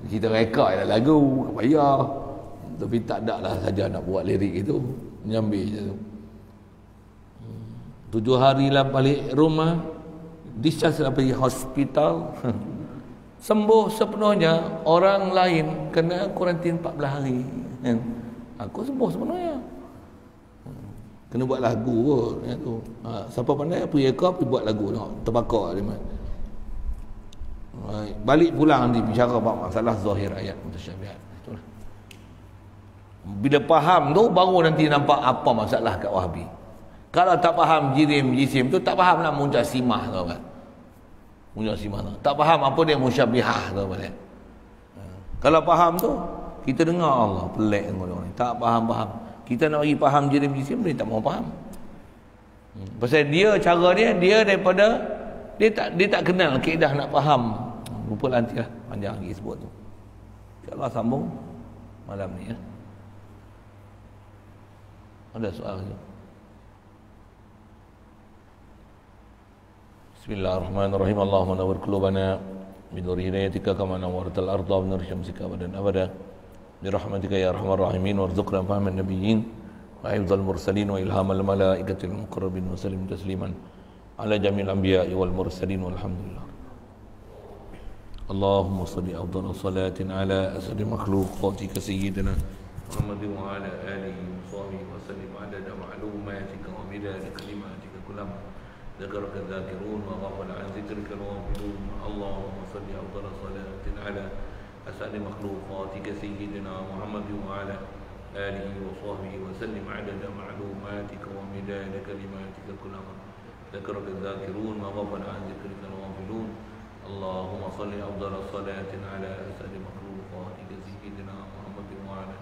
Kita reka lah lagu, payah. Tapi tak ada lah saja nak buat lirik itu. Nyambil je tu. 7 hari lah balik rumah, discharge lah pergi hospital. Sembuh sepenuhnya. Orang lain kena kuarantin 14 hari. Aku sembuh sepenuhnya. Kena buat lagu kot tu. Siapa pandai pergi rekod pergi buat lagu tengok terbakar dia. Balik pulang nanti bicara bab masalah zahir ayat mutasyabihat. Itulah. Bila faham tu baru nanti nampak apa masalah kat Wahabi. Kalau tak faham jisim tu tak faham lah munjasimah tu kan. Munjasimah tu. Tak faham apa dia musyabihah tu kan. Kalau faham tu kita dengar Allah pelik dengan orang ni. Tak faham. Kita nak bagi faham jisim dia tak mau faham. Pasal dia cara dia daripada dia tak kenal kaedah nak faham. Rupa lantilah panjang lagi sebut tu. InsyaAllah sambung malam ni ya. Ada soal ke? Bismillahirrahmanirrahim. Allahumma nawwir qulubana binur hidayatika kama nawwartal arda binur syamsika abadan abada. Birahmatika ya arhamar rahimin warzuqna fahman nabiyyin wa hifdzal mursalin wa ilhamal malaikatil muqarrabin wa sallim tasliman ala jamil anbiya'i wal mursalin walhamdulillah. Allahumma salli afdal salatin ala asri makhluqatika sayyidina Muhammad wa ala alihi wa sahbihi wa sallim adada ma'lumatika wa midada kalimatika kullama dzakaraka dzakirun wa ghafala an dzikrika al-ghafilun. Allahumma salli afdal salatin ala as'ali makhluqatika sayyidina Muhammad wa ala alihi wa sahbihi wa sallim adada ma'lumatika wa midada kalimatika kullama dzakaraka dzakirun wa ghafala an dzikrika al-ghafilun. Allahumma salli afdal salatin ala as'ali makhluqatika sayyidina Muhammad wa ala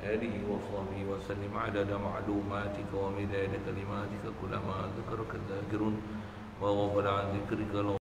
alihi wa sahbihi wa sallim adada ma'lumatika wa midada kalimatika kullama dzakaraka dzakirun wa ghafala an dzikrika